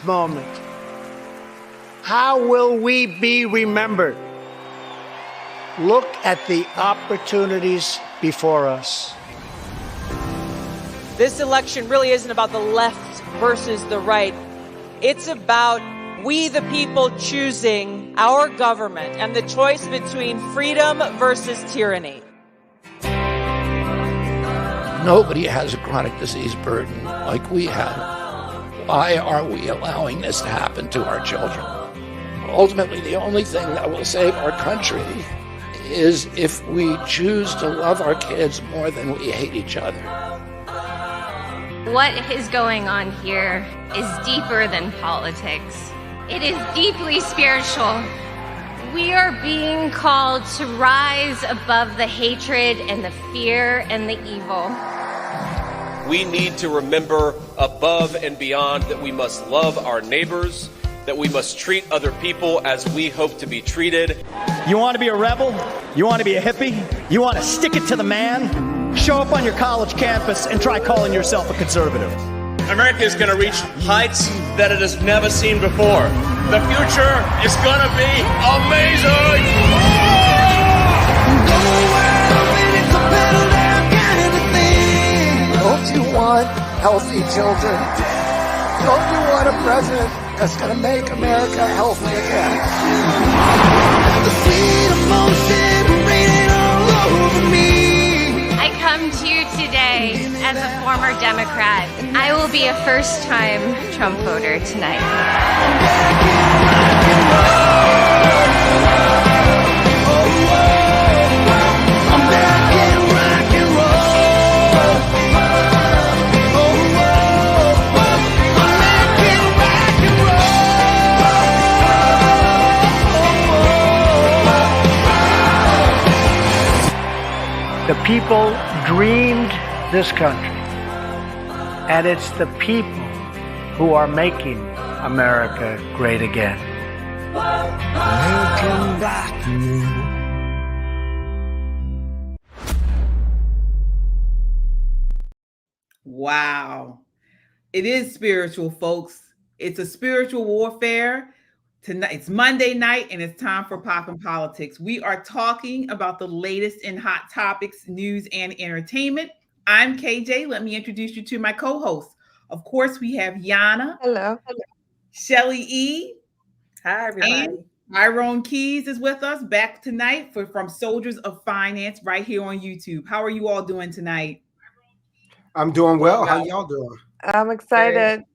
moment. How will we be remembered? Look at the opportunities before us. This election really isn't about the left versus the right. It's about we, the people, choosing our government and the choice between freedom versus tyranny. Nobody has a chronic disease burden like we have. Why are we allowing this to happen to our children? Ultimately, the only thing that will save our country is if we choose to love our kids more than we hate each other. What is going on here is deeper than politics. It is deeply spiritual. We are being called to rise above the hatred and the fear and the evil. We need to remember above and beyond that we must love our neighbors, that we must treat other people as we hope to be treated. You want to be a rebel? You want to be a hippie? You want to stick it to the man? Show up on your college campus and try calling yourself a conservative. America is going to reach heights that it has never seen before. The future is going to be amazing! Don't you want healthy children? Don't you want a president that's going to make America healthy again? The sweet emotion raining all over me. I come to you today as a former Democrat. I will be a first-time Trump voter tonight. The people dreamed this country, and it's the people who are making America great again. Wow. It is spiritual, folks. It's a spiritual warfare. Tonight, it's Monday night, and it's time for Poppin' Politics. We are talking about the latest in hot topics, news, and entertainment. I'm KJ. Let me introduce you to my co-host. Of course, we have Yana. Hello. Shelly E. Hi, everybody. And Tyrone Keys is with us back tonight from Soldiers of Finance right here on YouTube. How are you all doing tonight? I'm doing well. How y'all doing? I'm excited.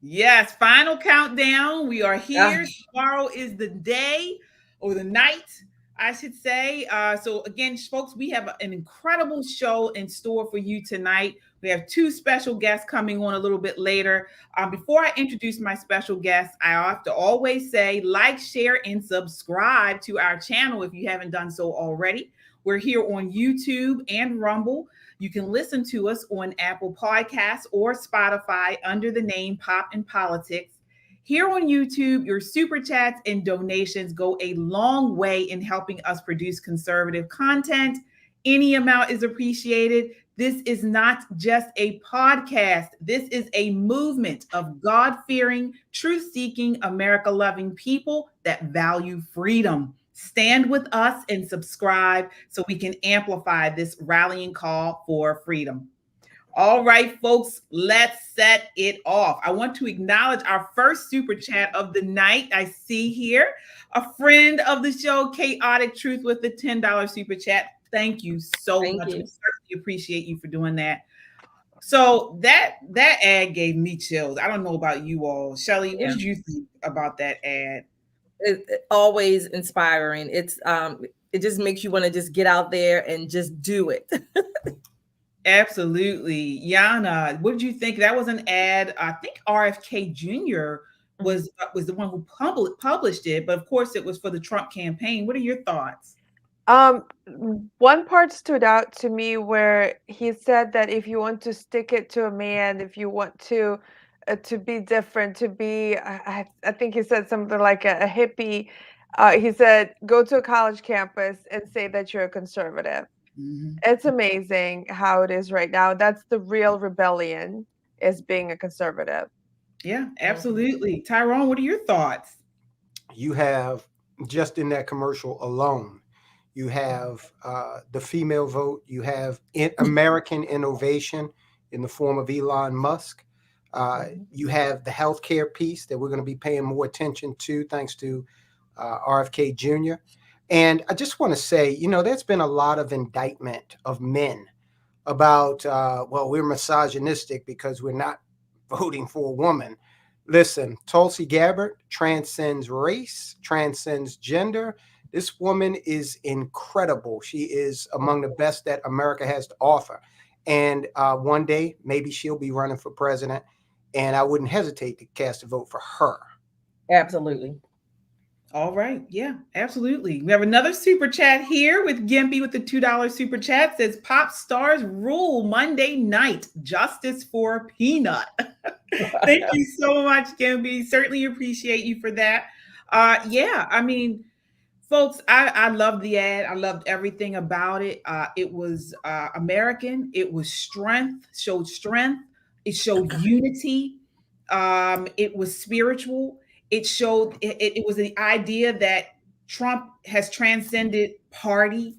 Yes, final countdown. We are here. Tomorrow is the day or the night, I should say. So again, folks, we have an incredible show in store for you tonight. We have two special guests coming on a little bit later. Before I introduce my special guests, I have to always say, like, share, and subscribe to our channel if you haven't done so already. We're here on YouTube and Rumble. You can listen to us on Apple Podcasts or Spotify under the name Poppin' Politics. Here on YouTube, your super chats and donations go a long way in helping us produce conservative content. Any amount is appreciated. This is not just a podcast. This is a movement of God-fearing, truth-seeking, America-loving people that value freedom. Stand with us and subscribe so we can amplify this rallying call for freedom. All right, folks, let's set it off. I want to acknowledge our first super chat of the night. I see here a friend of the show, Chaotic Truth, with the $10 super chat. Thank you so much. We certainly appreciate you for doing that. So that ad gave me chills. I don't know about you all. Shelly, what did you think about that ad? It's always inspiring. It's it just makes you want to just get out there and just do it. Absolutely. Yana, what did you think? That was an ad. I think RFK Jr. was the one who published it, but of course it was for the Trump campaign. What are your thoughts? One part stood out to me where he said that if you want to stick it to a man, if you want to be different, to be, I think he said something like a hippie. He said, go to a college campus and say that you're a conservative. Mm-hmm. It's amazing how it is right now. That's the real rebellion, is being a conservative. Yeah, absolutely. Tyrone, what are your thoughts? You have, just in that commercial alone, you have the female vote, you have American innovation in the form of Elon Musk. You have the healthcare piece that we're going to be paying more attention to, thanks to RFK Jr. And I just want to say, there's been a lot of indictment of men about, well, we're misogynistic because we're not voting for a woman. Listen, Tulsi Gabbard transcends race, transcends gender. This woman is incredible. She is among the best that America has to offer. And one day, maybe she'll be running for president, and I wouldn't hesitate to cast a vote for her. Absolutely. All right. Yeah, absolutely. We have another super chat here with Gimpy with the $2 super chat. Says pop stars rule Monday night. Justice for Peanut. Thank you so much, Gimpy. Certainly appreciate you for that. Yeah, I mean, folks, I loved the ad. I loved everything about it. It was American. It was strength, showed strength. It showed unity. It was spiritual. It showed, it was the idea that Trump has transcended party.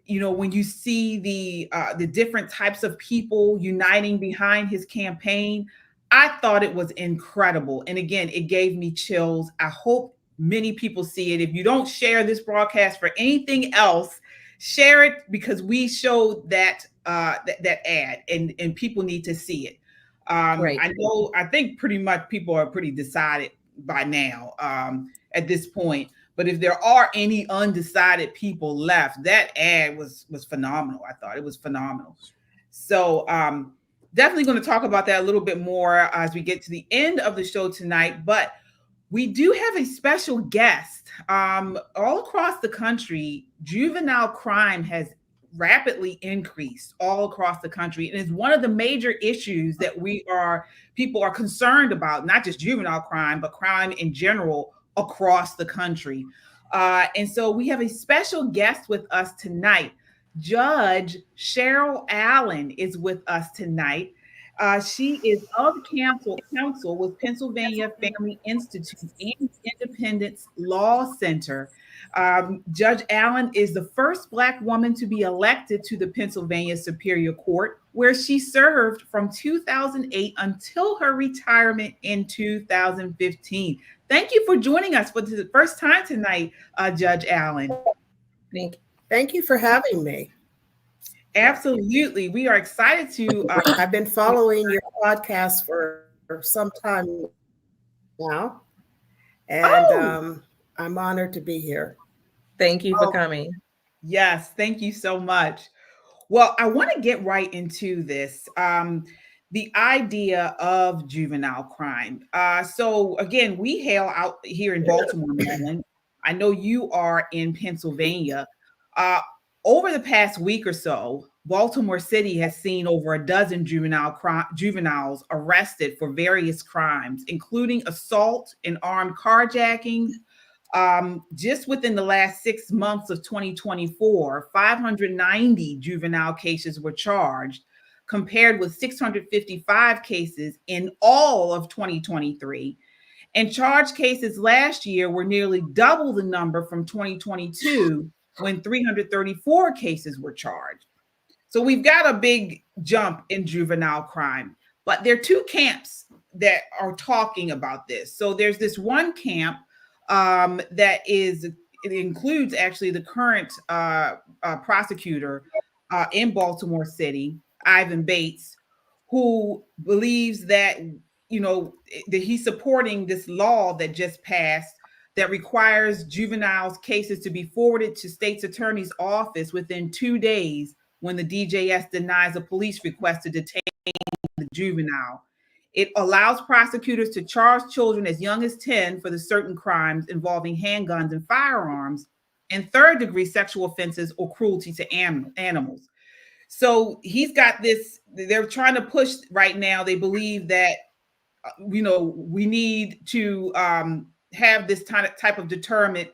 When you see the different types of people uniting behind his campaign, I thought it was incredible. And again, it gave me chills. I hope many people see it. If you don't share this broadcast for anything else, share it, because we showed that ad, and people need to see it. Right. I think pretty much people are pretty decided by now at this point. But if there are any undecided people left, that ad was phenomenal. I thought it was phenomenal. So definitely going to talk about that a little bit more as we get to the end of the show tonight. But we do have a special guest. All across the country, juvenile crime has rapidly increased all across the country. And it's one of the major issues that people are concerned about, not just juvenile crime, but crime in general across the country. And so we have a special guest with us tonight. Judge Cheryl Allen is with us tonight. She is of counsel with Pennsylvania Family Institute and Independence Law Center. Judge Allen is the first Black woman to be elected to the Pennsylvania Superior Court, where she served from 2008 until her retirement in 2015. Thank you for joining us for the first time tonight, Judge Allen. Thank you for having me. Absolutely. We are excited to. I've been following your podcast for some time now, and I'm honored to be here. Thank you for coming. Yes, thank you so much. Well, I want to get right into this. The idea of juvenile crime. So again, we hail out here in Baltimore, Maryland. I know you are in Pennsylvania. Over the past week or so, Baltimore City has seen over a dozen juveniles arrested for various crimes, including assault and armed carjacking. Just within the last 6 months of 2024, 590 juvenile cases were charged, compared with 655 cases in all of 2023. And charged cases last year were nearly double the number from 2022, when 334 cases were charged. So we've got a big jump in juvenile crime, but there are two camps that are talking about this. So there's this one camp it includes actually the current prosecutor in Baltimore City, Ivan Bates, who believes that, that he's supporting this law that just passed that requires juveniles cases to be forwarded to state's attorney's office within 2 days when the DJS denies a police request to detain the juvenile. It allows prosecutors to charge children as young as 10 for the certain crimes involving handguns and firearms, and third-degree sexual offenses or cruelty to animals. So he's got this, they're trying to push right now. They believe that, we need to have this type of deterrent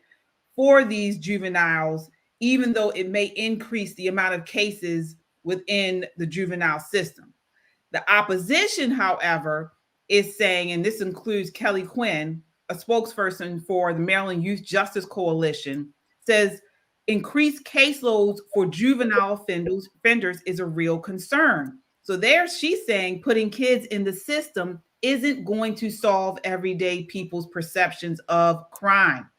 for these juveniles, even though it may increase the amount of cases within the juvenile system. The opposition, however, is saying, and this includes Kelly Quinn, a spokesperson for the Maryland Youth Justice Coalition, says increased caseloads for juvenile offenders is a real concern. So there she's saying putting kids in the system isn't going to solve everyday people's perceptions of crime.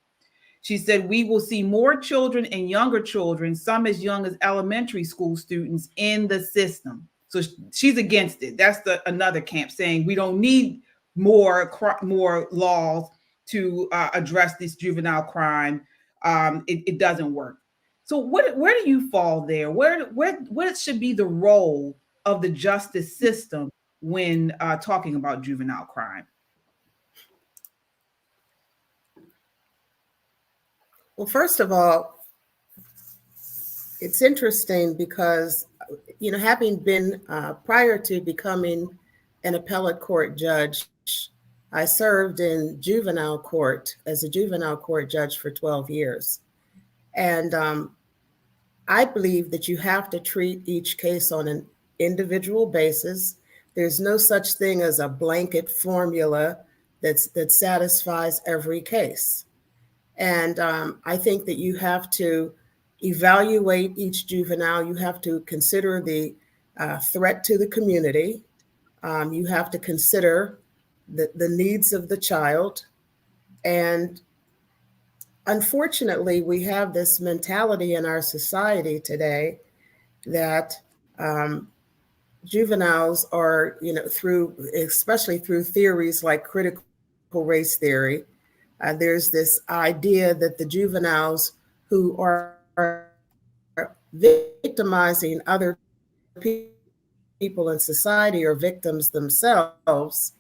She said, we will see more children and younger children, some as young as elementary school students, in the system. So she's against it. That's another camp saying we don't need more laws to address this juvenile crime. It doesn't work. So where do you fall there? What should be the role of the justice system when talking about juvenile crime? Well, first of all, it's interesting because, having been prior to becoming an appellate court judge, I served in juvenile court as a juvenile court judge for 12 years. And I believe that you have to treat each case on an individual basis. There's no such thing as a blanket formula that satisfies every case. And I think that you have to evaluate each juvenile. You have to consider the threat to the community. You have to consider the needs of the child. And unfortunately, we have this mentality in our society today that juveniles are, especially through theories like critical race theory, there's this idea that the juveniles who are victimizing other people in society are victims themselves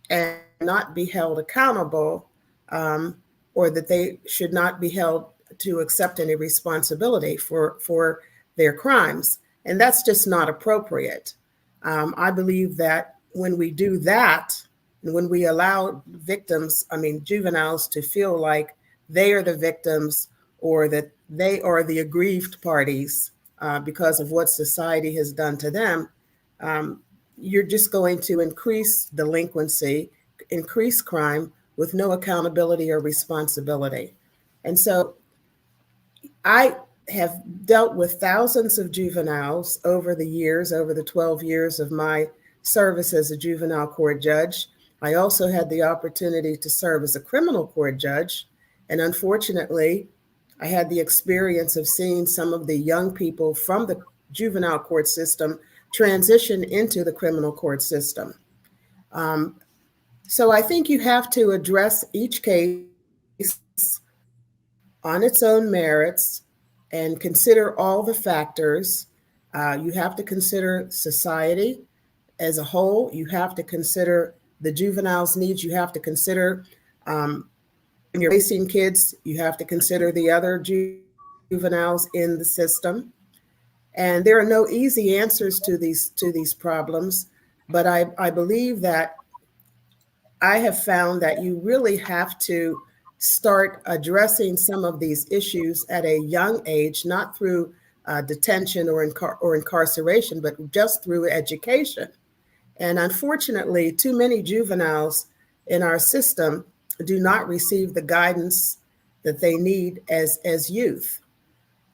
and not be held accountable, or that they should not be held to accept any responsibility for their crimes. And that's just not appropriate. I believe that when we do that, and when we allow juveniles to feel like they are the victims or that they are the aggrieved parties because of what society has done to them, you're just going to increase delinquency, increase crime with no accountability or responsibility. And so I have dealt with thousands of juveniles over the years, over the 12 years of my service as a juvenile court judge. I also had the opportunity to serve as a criminal court judge. And unfortunately, I had the experience of seeing some of the young people from the juvenile court system transition into the criminal court system. So I think you have to address each case on its own merits and consider all the factors. You have to consider society as a whole. You have to consider the juveniles' needs. You have to consider, when you're facing kids, you have to consider the other juveniles in the system. And there are no easy answers to these problems, but I believe that I have found that you really have to start addressing some of these issues at a young age, not through detention or incarceration, but just through education. And unfortunately, too many juveniles in our system do not receive the guidance that they need as youth.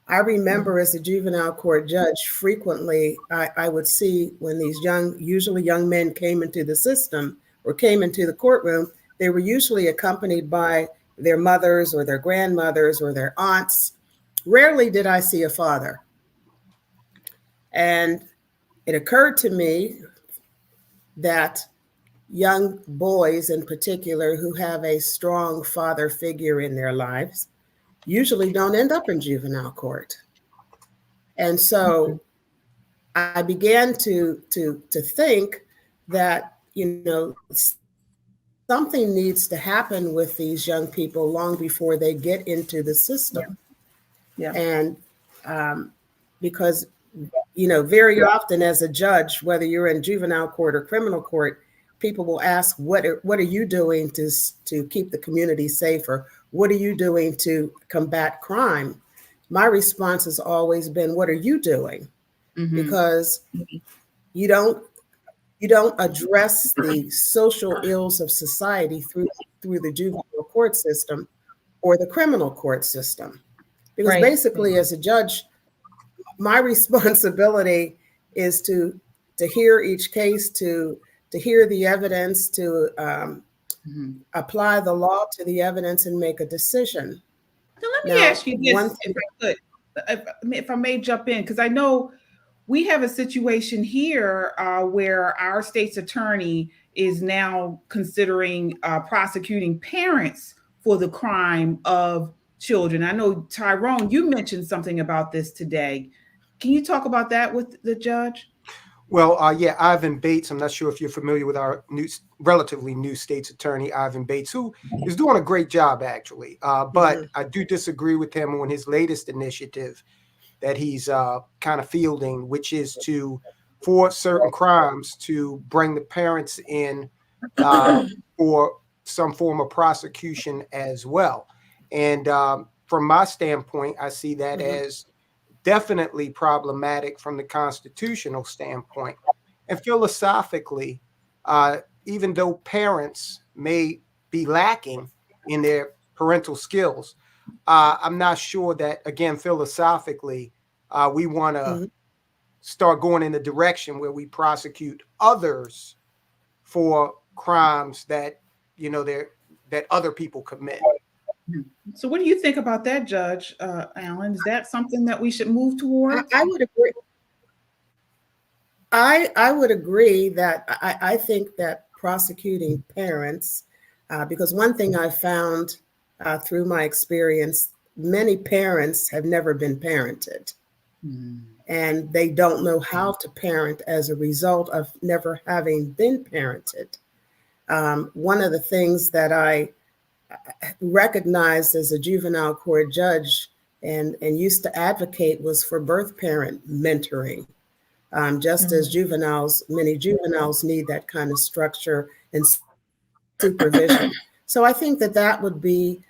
I remember as a juvenile court judge, frequently I would see when these usually young men came into the system or came into the courtroom, they were usually accompanied by their mothers or their grandmothers or their aunts. Rarely did I see a father. And it occurred to me that young boys in particular who have a strong father figure in their lives usually don't end up in juvenile court. And so I began to think that, something needs to happen with these young people long before they get into the system. Yeah. And because, very often as a judge, whether you're in juvenile court or criminal court, people will ask, what are you doing to keep the community safer? What are you doing to combat crime? My response has always been, what are you doing? Mm-hmm. Because you don't you don't address the social ills of society through the juvenile court system or the criminal court system. Because basically, as a judge, my responsibility is to hear each case, to hear the evidence, to apply the law to the evidence and make a decision. So let me ask you this, if I could, if I may jump in, because I know we have a situation here where our state's attorney is now considering prosecuting parents for the crime of children. I know, Tyrone, you mentioned something about this today. Can you talk about that with the judge? Well, yeah, Ivan Bates. I'm not sure if you're familiar with our relatively new state's attorney, Ivan Bates, who is doing a great job, actually. But I do disagree with him on his latest initiative that he's kind of fielding, which is for certain crimes, to bring the parents in for some form of prosecution as well. And from my standpoint, I see that as definitely problematic from the constitutional standpoint. And philosophically, even though parents may be lacking in their parental skills, I'm not sure that, again, philosophically, we want to start going in the direction where we prosecute others for crimes that, that other people commit. So what do you think about that, Judge Allen? Is that something that we should move toward? I would agree. I would agree that I think that prosecuting parents, because one thing I found through my experience, many parents have never been parented. And they don't know how to parent as a result of never having been parented. One of the things that I recognized as a juvenile court judge and used to advocate was for birth parent mentoring. Just as many juveniles need that kind of structure and supervision. So I think that would be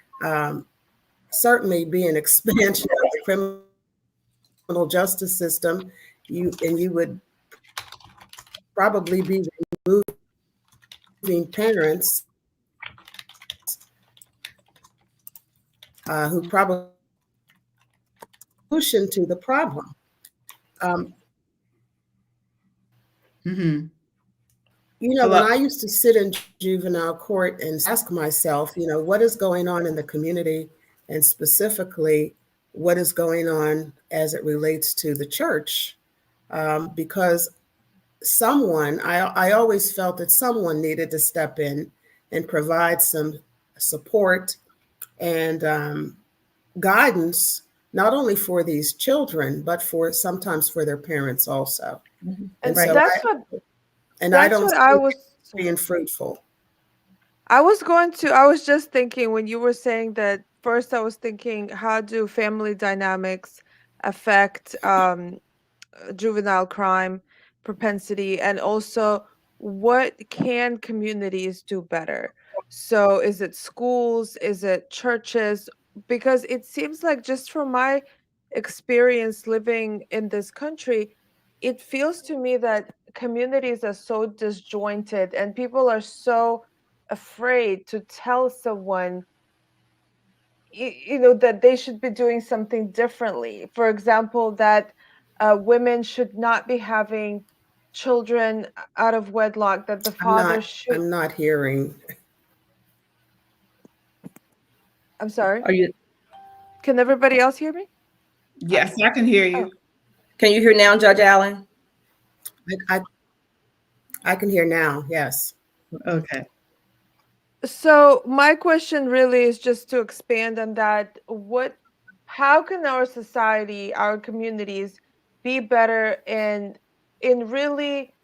certainly be an expansion of the criminal justice system. You would probably be removing parents who probably solution to the problem. When I used to sit in juvenile court and ask myself, what is going on in the community, and specifically what is going on as it relates to the church, because I always felt that someone needed to step in and provide some support and guidance, not only for these children, but sometimes for their parents also. And so I don't see it being fruitful. I was just thinking when you were saying that, first I was thinking, how do family dynamics affect juvenile crime propensity, and also what can communities do better? So is it schools? Is it churches? Because it seems like, just from my experience living in this country, it feels to me that communities are so disjointed and people are so afraid to tell someone, that they should be doing something differently. For example, that women should not be having children out of wedlock, that the father should. I'm not hearing. I'm sorry. Can everybody else hear me? Yes, I can hear you. Oh. Can you hear now, Judge Allen? I can hear now. Yes. Okay. So my question really is just to expand on that. How can our society, our communities, be better in really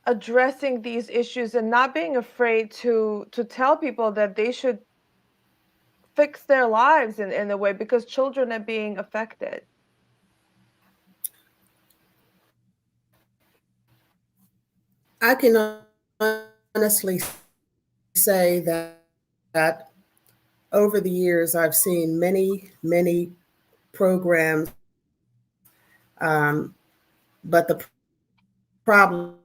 addressing these issues and not being afraid to tell people that they should fix their lives in a way, because children are being affected? I can honestly say that over the years, I've seen many programs, but the problem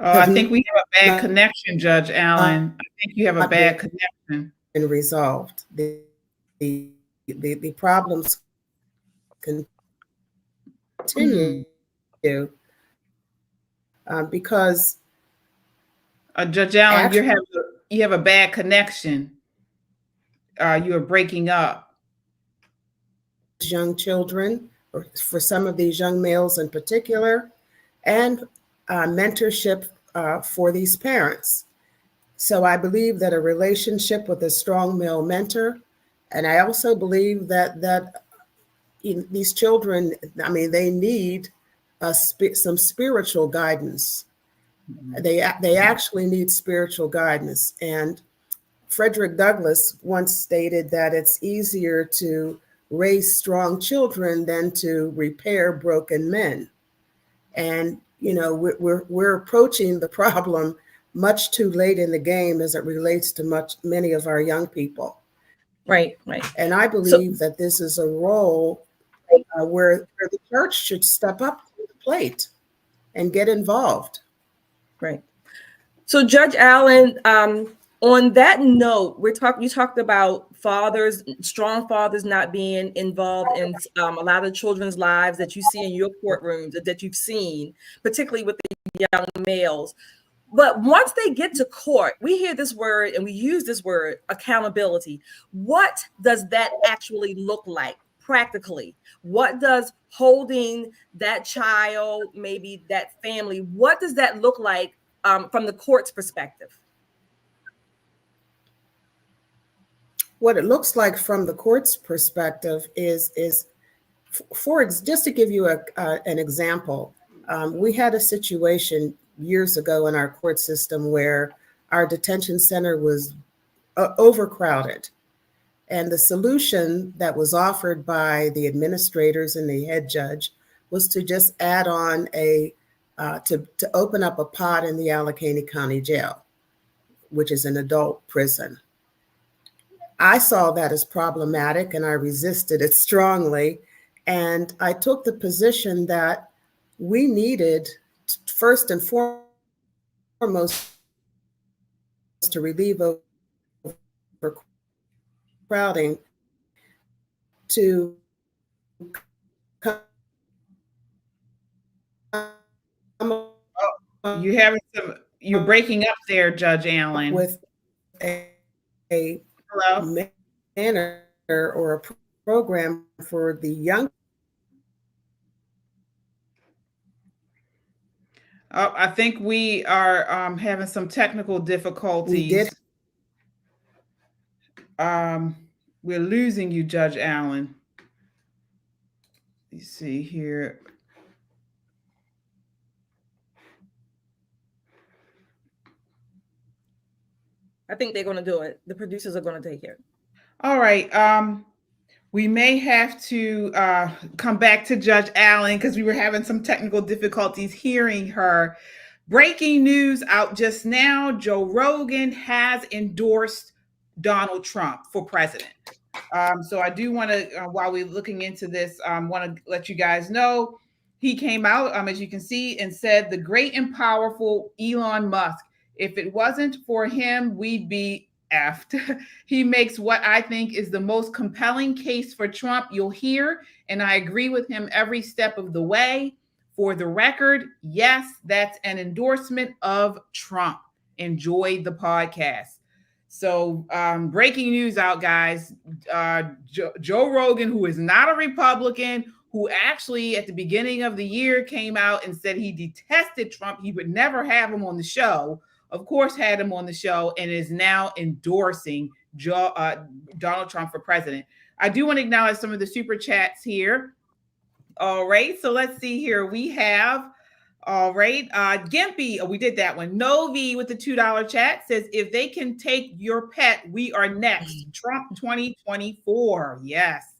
I think we have a bad connection, Judge Allen. I think you have a bad connection. And resolved. The problems continue because Judge Allen, you have a bad connection. You are breaking up. Young children, or for some of these young males in particular, and mentorship for these parents. So I believe that a relationship with a strong male mentor, and I also believe that these children, I mean, they need some spiritual guidance. They actually need spiritual guidance. And Frederick Douglass once stated that it's easier to raise strong children than to repair broken men. And we're approaching the problem much too late in the game as it relates to many of our young people. Right. And I believe that this is a role where the church should step up to the plate and get involved. Right. So Judge Allen, on that note, you talked about strong fathers not being involved in a lot of children's lives that you see in your courtrooms, that you've seen, particularly with the young males. But once they get to court, we hear this word and we use this word, accountability. What does that actually look like practically? What does holding that child, maybe that family, what does that look like from the court's perspective? What it looks like from the court's perspective is just to give you an example, we had a situation years ago in our court system where our detention center was overcrowded. And the solution that was offered by the administrators and the head judge was to just add on to open up a pod in the Allegheny County Jail, which is an adult prison. I saw that as problematic and I resisted it strongly. And I took the position that we needed, first and foremost, to relieve overcrowding, to come. You're breaking up there, Judge Allen. With a manner or a program for the young. I think we are having some technical difficulties. We're losing you, Judge Allen. Let's see here. I think they're going to do it. The producers are going to take it. All right. We may have to come back to Judge Allen because we were having some technical difficulties hearing her. Breaking news out just now. Joe Rogan has endorsed Donald Trump for president. So I do want to, while we're looking into this, want to let you guys know he came out, as you can see, and said the great and powerful Elon Musk, if it wasn't for him, we'd be effed. He makes what I think is the most compelling case for Trump you'll hear, and I agree with him every step of the way. For the record, yes, that's an endorsement of Trump. Enjoy the podcast. So breaking news out, guys. Joe Rogan, who is not a Republican, who actually at the beginning of the year came out and said he detested Trump, he would never have him on the show, of course had him on the show, and is now endorsing Donald Trump for president. I do want to acknowledge some of the super chats here. All right, so let's see here. We have, all right, Gimpy, we did that one. Novi with the $2 chat says, if they can take your pet, we are next. Trump 2024, yes.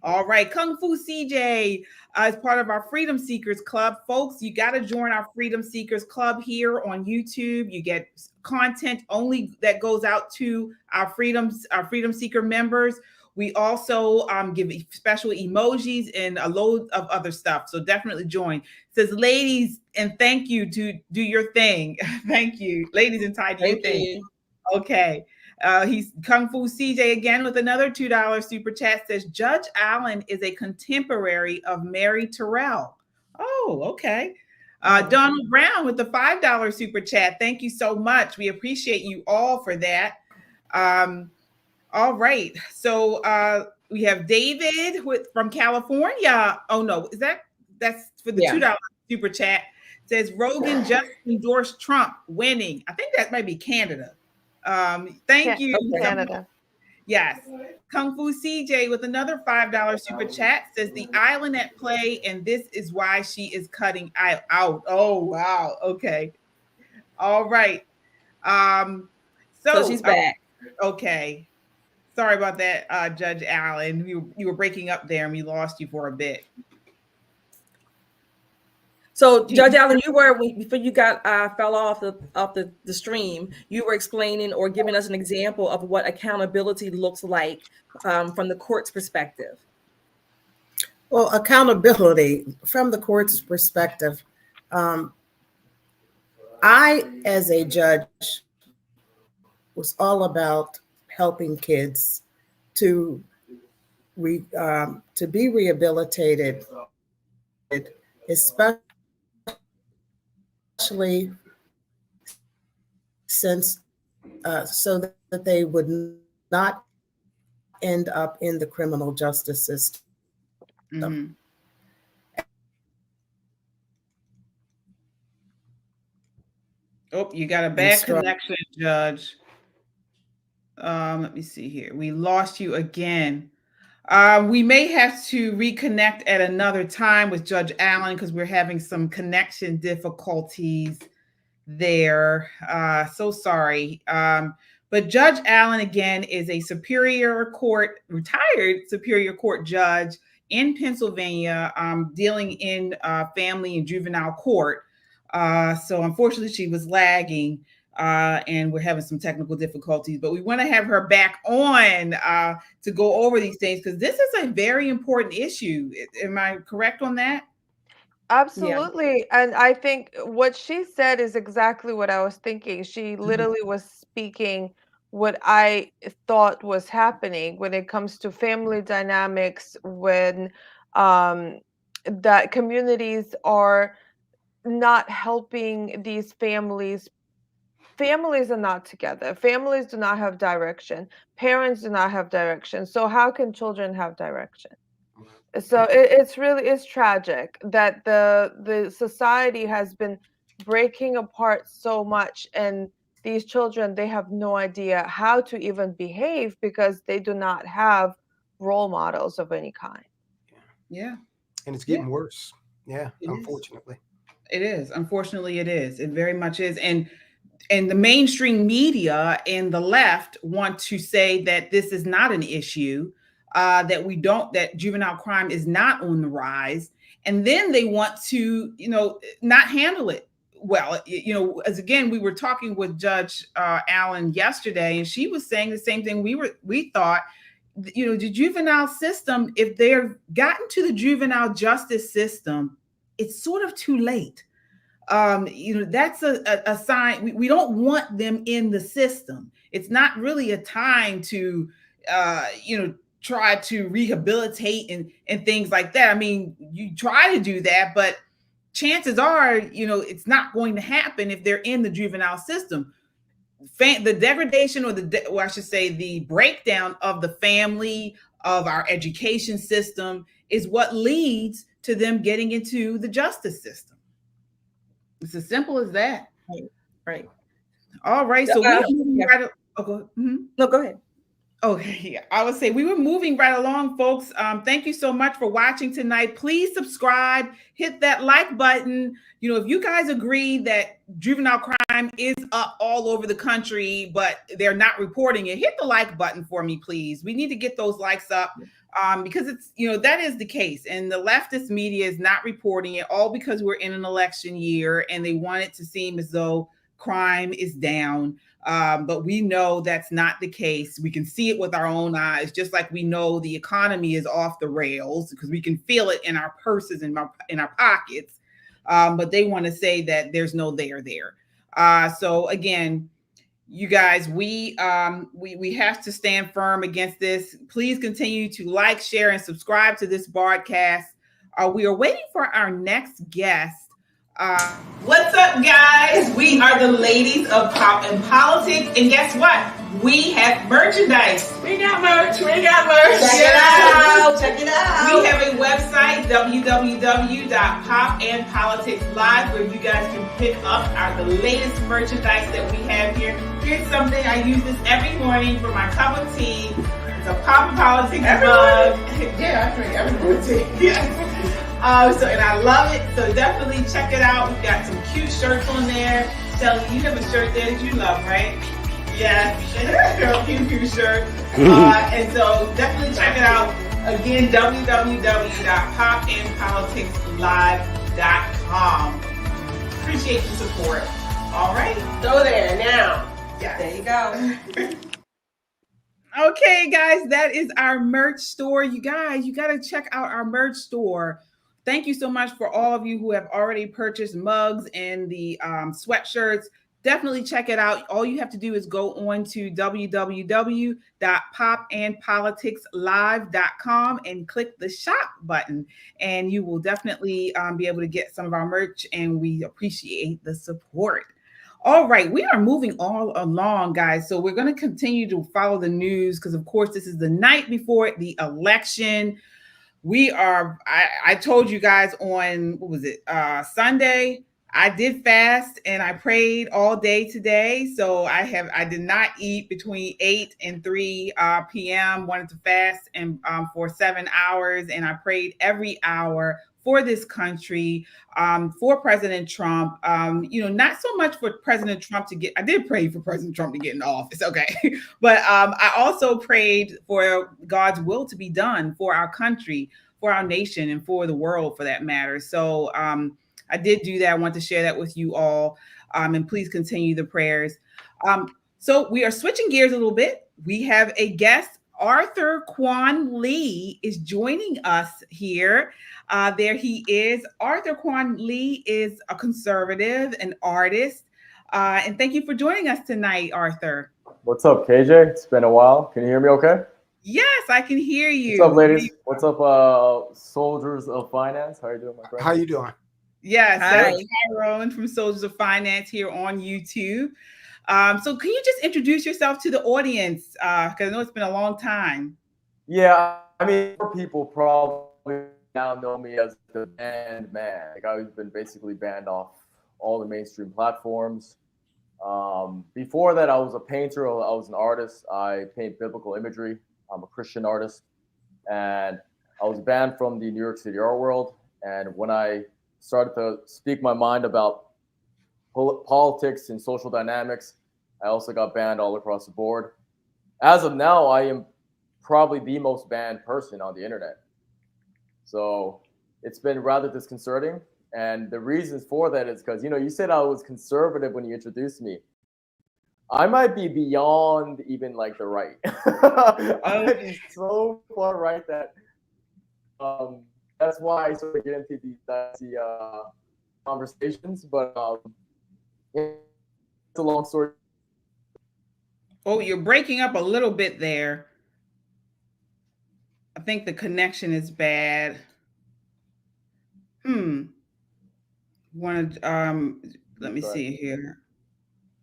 All right, Kung Fu CJ is part of our Freedom Seekers Club. Folks, you got to join our Freedom Seekers Club here on YouTube. You get content only that goes out to our Freedom Seeker members. We also give special emojis and a load of other stuff. So definitely join. It says, ladies, and thank you to do your thing. Thank you. Ladies and Ty, do your thing. Okay. He's Kung Fu CJ again with another $2 super chat. Says, Judge Allen is a contemporary of Mary Terrell. Oh, okay. Donald Brown with the $5 super chat. Thank you so much. We appreciate you all for that. All right. So we have David from California. Oh no, that's for the $2 super chat. Says Rogan just endorsed Trump winning. I think that might be Canada. Thank you, Canada. Yes. Kung Fu CJ with another $5 super chat says the island at play, and this is why she is cutting out. Oh wow. Okay. All right. So she's back. Okay. Sorry about that, Judge Allen. You were breaking up there, and we lost you for a bit. So, Judge Allen, you were, before you got fell off the stream, you were explaining or giving us an example of what accountability looks like from the court's perspective. Well, accountability from the court's perspective, I, as a judge, was all about helping kids to be rehabilitated, especially since so that they would not end up in the criminal justice system. Mm-hmm. Oh, you got a bad connection, Judge. Let me see here. We lost you again. We may have to reconnect at another time with Judge Allen because we're having some connection difficulties there. So sorry. But Judge Allen, again, is a retired Superior Court judge in Pennsylvania, dealing in family and juvenile court. So unfortunately, she was lagging. And we're having some technical difficulties, but we want to have her back on to go over these things because this is a very important issue. Am I correct on that? Absolutely. Yeah. And I think what she said is exactly what I was thinking. She literally was speaking what I thought was happening when it comes to family dynamics, when that communities are not helping these families. Families are not together. Families do not have direction. Parents do not have direction. So how can children have direction? So it's tragic that the society has been breaking apart so much, and these children, they have no idea how to even behave because they do not have role models of any kind. Yeah. And it's getting worse. Yeah, unfortunately. It is. Unfortunately, it is. It very much is. And the mainstream media and the left want to say that this is not an issue, that juvenile crime is not on the rise. And then they want to, not handle it well. As again, we were talking with Judge Allen yesterday, and she was saying the same thing we thought, the juvenile system, if they're gotten to the juvenile justice system, it's sort of too late. That's a sign. We don't want them in the system. It's not really a time to, try to rehabilitate and things like that. I mean, you try to do that, but chances are, it's not going to happen if they're in the juvenile system. The degradation, or I should say the breakdown of the family, of our education system, is what leads to them getting into the justice system. It's as simple as that. Right. All right. So we're moving right. No, go ahead. Okay. Yeah. I would say we were moving right along, folks. Thank you so much for watching tonight. Please subscribe, hit that like button. If you guys agree that juvenile crime is up all over the country, but they're not reporting it, hit the like button for me, please. We need to get those likes up. Because it's, that is the case. And the leftist media is not reporting it, all because we're in an election year and they want it to seem as though crime is down. But we know that's not the case. We can see it with our own eyes, just like we know the economy is off the rails because we can feel it in our purses and in our pockets. But they want to say that there's no there there. So again, you guys, we have to stand firm against this. Please continue to like, share, and subscribe to this broadcast. We are waiting for our next guest. What's up, guys? We are the ladies of pop and politics, and guess what? We have merchandise. We got merch. Check it out. We have a website, www.popandpoliticslive, where you guys can pick up the latest merchandise that we have here. Here's something. I use this every morning for my cup of tea. It's a Pop and Politics mug. Yeah, I drink every morning tea. And I love it. So definitely check it out. We've got some cute shirts on there. Shelly, you have a shirt there that you love, right? Yes. Cute shirt. And so definitely check it out. Again, www.popandpoliticslive.com. Appreciate the support. All right. Go there now. Yes. There you go. Okay, guys, that is our merch store. You guys, you got to check out our merch store. Thank you so much for all of you who have already purchased mugs and the sweatshirts. Definitely check it out. All you have to do is go on to www.popandpoliticslive.com and click the shop button, and you will definitely be able to get some of our merch, and we appreciate the support. All right, we are moving all along, guys. So we're going to continue to follow the news because, of course, this is the night before the election. I told you guys on, Sunday, I did fast and I prayed all day today. So I did not eat between 8 and 3 p.m. Wanted to fast and for 7 hours, and I prayed every hour for this country, for President Trump. Not so much for President Trump I did pray for President Trump to get in office, okay. But I also prayed for God's will to be done for our country, for our nation, and for the world for that matter. So I did do that. I want to share that with you all. And please continue the prayers. So we are switching gears a little bit. We have a guest. Arthur Kwon Lee is joining us here. There he is. Arthur Kwon Lee is a conservative, an artist. And thank you for joining us tonight, Arthur. What's up, KJ? It's been a while. Can you hear me okay? Yes, I can hear you. What's up, ladies? What's up, soldiers of finance? How are you doing, my friend? How you doing? Yes, that's Cheryl from Soldiers of Finance here on YouTube. So can you just introduce yourself to the audience? Because I know it's been a long time. Yeah, I mean, more people probably now know me as the banned man. Like, I've been basically banned off all the mainstream platforms. Before that, I was a painter. I was an artist. I paint biblical imagery. I'm a Christian artist. And I was banned from the New York City art world. And when I started to speak my mind about politics and social dynamics, I also got banned all across the board. As of now, I am probably the most banned person on the internet. So it's been rather disconcerting. And the reasons for that is because, you said I was conservative when you introduced me. I might be beyond even like the right. I might be so far right that that's why I sort of get into these conversations. But it's a long story. Oh, you're breaking up a little bit there. I think the connection is bad. Let me see here.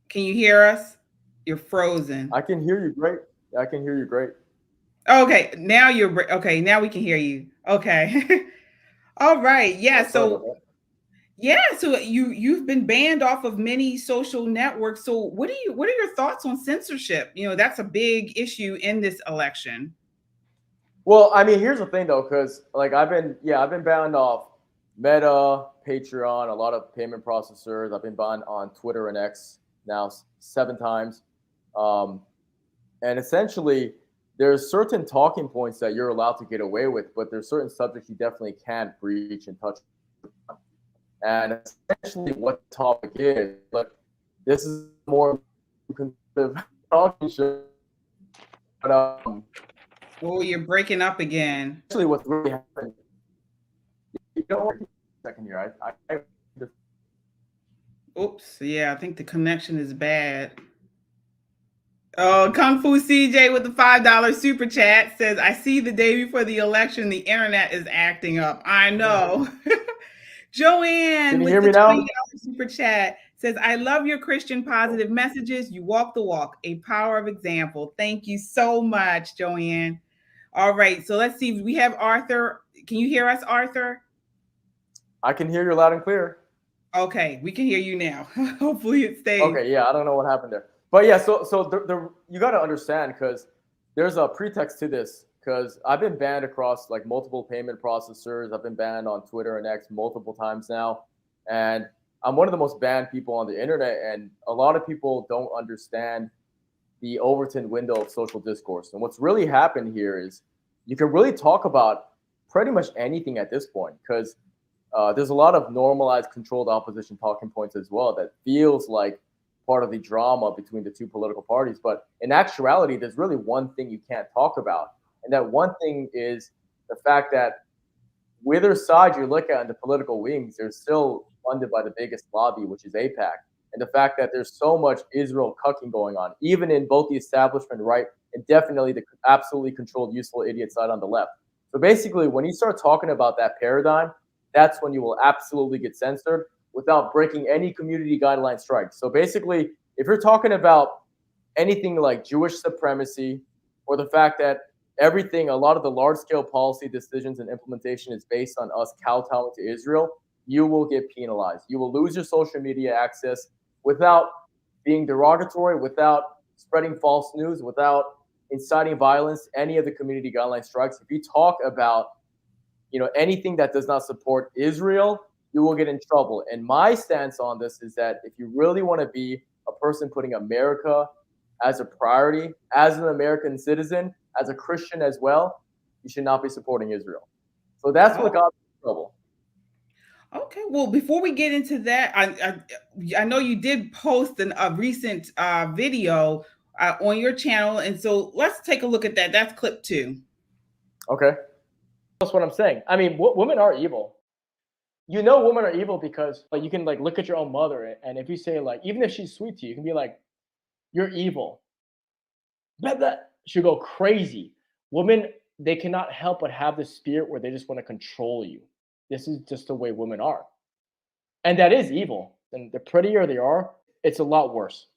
Can you hear us? You're frozen. I can hear you great. I can hear you great. Okay, now now we can hear you. Okay. All right. Yeah. So you've been banned off of many social networks. So what are your thoughts on censorship? That's a big issue in this election. Well, I mean, here's the thing though, because like I've been banned off Meta, Patreon, a lot of payment processors. I've been banned on Twitter and X now 7 times. And essentially, there's certain talking points that you're allowed to get away with, but there's certain subjects you definitely can't breach and touch. And essentially what the topic is, but this is more the talking show. But oh, you're breaking up again. Actually, what's really happening? You know, second here. Oops. Yeah, I think the connection is bad. Oh, Kung Fu CJ with the $5 super chat says, I see the day before the election, the internet is acting up. I know. Joanne Can you with hear the me now? $20 super chat says, I love your Christian positive messages. You walk the walk, a power of example. Thank you so much, Joanne. All right, so let's see. We have Arthur. Can you hear us, Arthur? I can hear you loud and clear. Okay, we can hear you now. Hopefully it stays. Okay, yeah, I don't know what happened there. But yeah, so you got to understand, because there's a pretext to this, because I've been banned across like multiple payment processors. I've been banned on Twitter and X multiple times now. And I'm one of the most banned people on the internet. And a lot of people don't understand the Overton window of social discourse. And what's really happened here is you can really talk about pretty much anything at this point, because there's a lot of normalized, controlled opposition talking points as well that feels like part of the drama between the two political parties. But in actuality, there's really one thing you can't talk about. And that one thing is the fact that whether side you look at in the political wings, they're still funded by the biggest lobby, which is AIPAC. And the fact that there's so much Israel cucking going on, even in both the establishment right and definitely the absolutely controlled, useful idiot side on the left. So basically, when you start talking about that paradigm, that's when you will absolutely get censored without breaking any community guideline strikes. So basically, if you're talking about anything like Jewish supremacy, or the fact that everything, a lot of the large-scale policy decisions and implementation is based on us kowtowing to Israel, you will get penalized. You will lose your social media access without being derogatory, without spreading false news, without inciting violence, any of the community guideline strikes. If you talk about anything that does not support Israel, you will get in trouble. And my stance on this is that if you really want to be a person putting America as a priority, as an American citizen, as a Christian as well, you should not be supporting Israel. So that's what got me in trouble. Okay, well, before we get into that, I know you did post a recent video on your channel, and so let's take a look at that. That's clip 2. Okay. That's what I'm saying. I mean, women are evil. You know women are evil because you can look at your own mother, and if you say even if she's sweet to you, you can be like, you're evil. That she'll go crazy. Women, they cannot help but have this spirit where they just want to control you. This is just the way women are. And that is evil. And the prettier they are, it's a lot worse.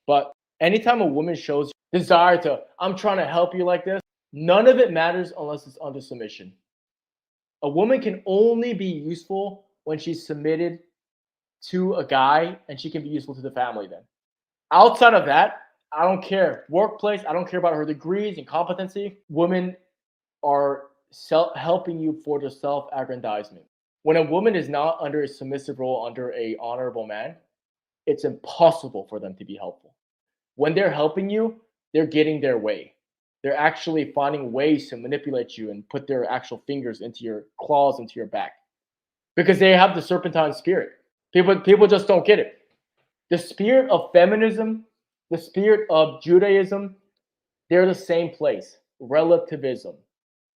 But anytime a woman shows desire to, I'm trying to help you like this, none of it matters unless it's under submission. A woman can only be useful when she's submitted to a guy, and she can be useful to the family then. Outside of that, I don't care. Workplace, I don't care about her degrees and competency. Women are helping you for their self-aggrandizement. When a woman is not under a submissive role, under an honorable man, it's impossible for them to be helpful. When they're helping you, they're getting their way. They're actually finding ways to manipulate you and put their actual fingers into your claws, into your back. Because they have the serpentine spirit. People just don't get it. The spirit of feminism, the spirit of Judaism, they're the same place. Relativism.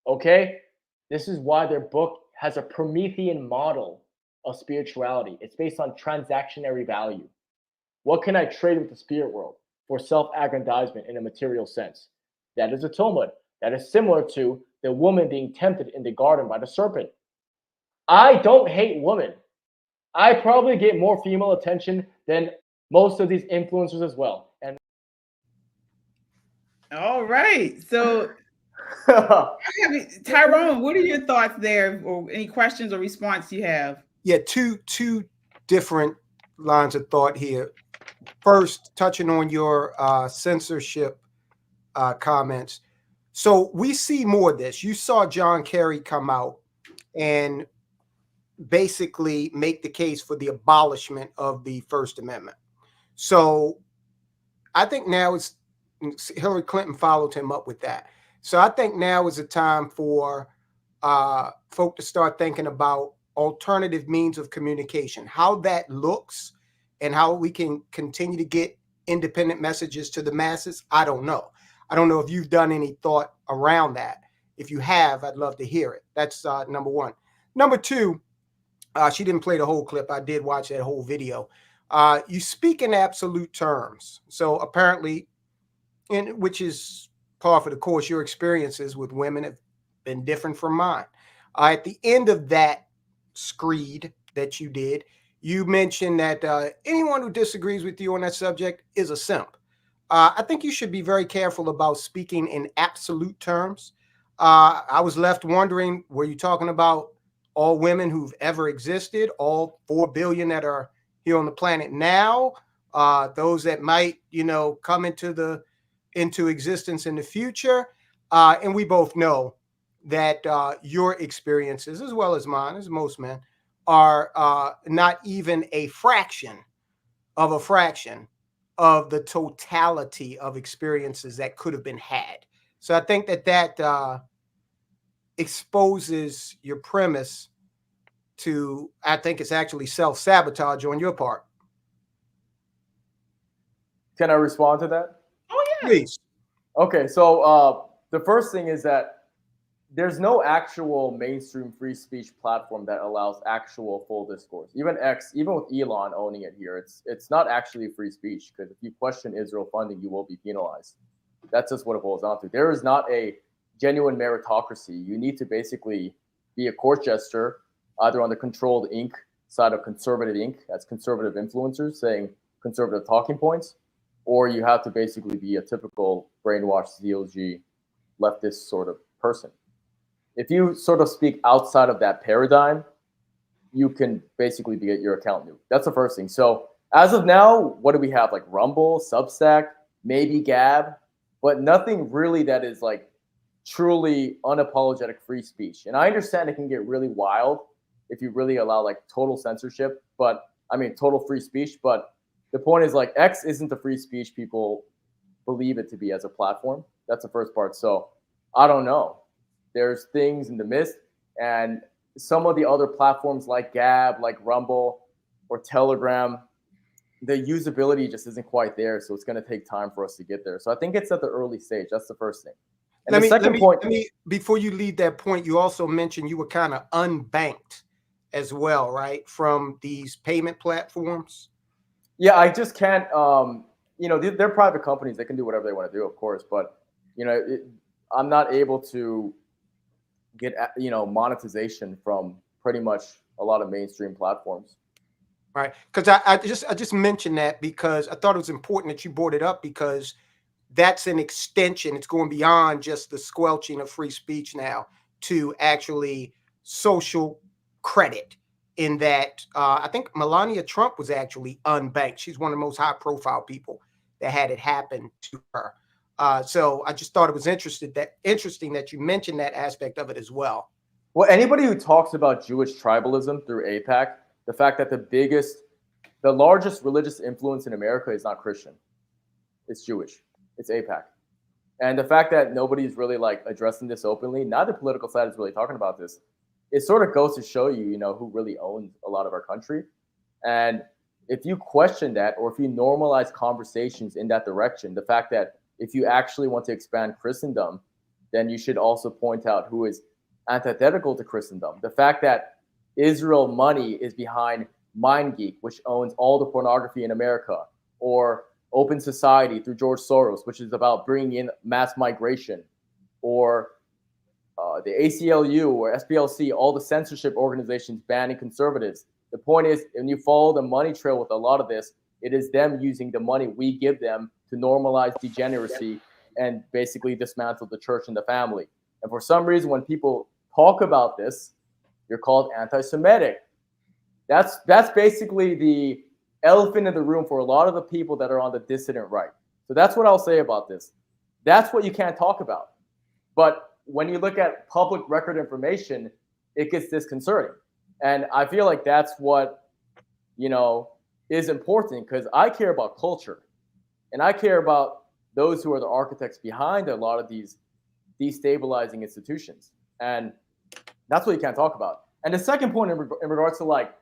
Okay? This is why their book has a Promethean model of spirituality. It's based on transactionary value. What can I trade with the spirit world for self-aggrandizement in a material sense? That is a Talmud. That is similar to the woman being tempted in the garden by the serpent. I don't hate women. I probably get more female attention than most of these influencers as well. And all right. So Tyrone, what are your thoughts there, or any questions or response you have? Yeah, two different lines of thought here. First, touching on your censorship comments. So we see more of this. You saw John Kerry come out and basically make the case for the abolishment of the First Amendment. So I think now it's Hillary Clinton followed him up with that. So I think now is the time for folk to start thinking about alternative means of communication, how that looks, and how we can continue to get independent messages to the masses? I don't know. I don't know if you've done any thought around that. If you have, I'd love to hear it. That's number one. Number two, she didn't play the whole clip. I did watch that whole video. You speak in absolute terms. So apparently, which is par for the course, your experiences with women have been different from mine. At the end of that screed that you did, you mentioned that anyone who disagrees with you on that subject is a simp. I think you should be very careful about speaking in absolute terms. I was left wondering, were you talking about all women who've ever existed, all 4 billion that are here on the planet now, those that might, come into existence in the future? And we both know that your experiences, as well as mine, as most men, are not even a fraction of the totality of experiences that could have been had. So I think that exposes your premise to, I think it's actually self-sabotage on your part. Can I respond to that? Oh, yeah. Please. Okay, so the first thing is that there's no actual mainstream free speech platform that allows actual full discourse. Even X, even with Elon owning it here, it's not actually free speech, because if you question Israel funding, you will be penalized. That's just what it boils down to. There is not a genuine meritocracy. You need to basically be a court jester, either on the controlled Inc. side of conservative Inc., that's conservative influencers saying conservative talking points, or you have to basically be a typical brainwashed ZLG leftist sort of person. If you sort of speak outside of that paradigm, you can basically get your account nuked. That's the first thing. So as of now, what do we have? Like Rumble, Substack, maybe Gab, but nothing really that is like truly unapologetic free speech. And I understand it can get really wild if you really allow like total censorship, total free speech. But the point is, like, X isn't the free speech people believe it to be as a platform. That's the first part. So I don't know. There's things in the midst, and some of the other platforms like Gab, like Rumble or Telegram, the usability just isn't quite there. So it's going to take time for us to get there. So I think it's at the early stage. That's the first thing. And the second point, before you leave that point, you also mentioned you were kind of unbanked as well, right? From these payment platforms. Yeah, I just can't, they're private companies. They can do whatever they want to do, of course. But, I'm not able to get, monetization from pretty much a lot of mainstream platforms. Right. Because I just mentioned that because I thought it was important that you brought it up, because that's an extension. It's going beyond just the squelching of free speech now to actually social credit, in that I think Melania Trump was actually unbanked. She's one of the most high profile people that had it happen to her. So I just thought it was interesting that you mentioned that aspect of it as well. Well, anybody who talks about Jewish tribalism through AIPAC, the fact that the largest religious influence in America is not Christian, it's Jewish, it's AIPAC. And the fact that nobody's really like addressing this openly, neither political side is really talking about this, it sort of goes to show you, who really owns a lot of our country. And if you question that, or if you normalize conversations in that direction, the fact that if you actually want to expand Christendom, then you should also point out who is antithetical to Christendom. The fact that Israel money is behind MindGeek, which owns all the pornography in America, or Open Society through George Soros, which is about bringing in mass migration, or the ACLU or SPLC, all the censorship organizations banning conservatives. The point is, when you follow the money trail with a lot of this, it is them using the money we give them to normalize degeneracy and basically dismantle the church and the family. And for some reason, when people talk about this, you're called anti-Semitic. That's basically the elephant in the room for a lot of the people that are on the dissident right. So that's what I'll say about this. That's what you can't talk about. But when you look at public record information, it gets disconcerting. And I feel like that's what, is important, because I care about culture. And I care about those who are the architects behind a lot of these destabilizing institutions. And that's what you can't talk about. And the second point in regards to like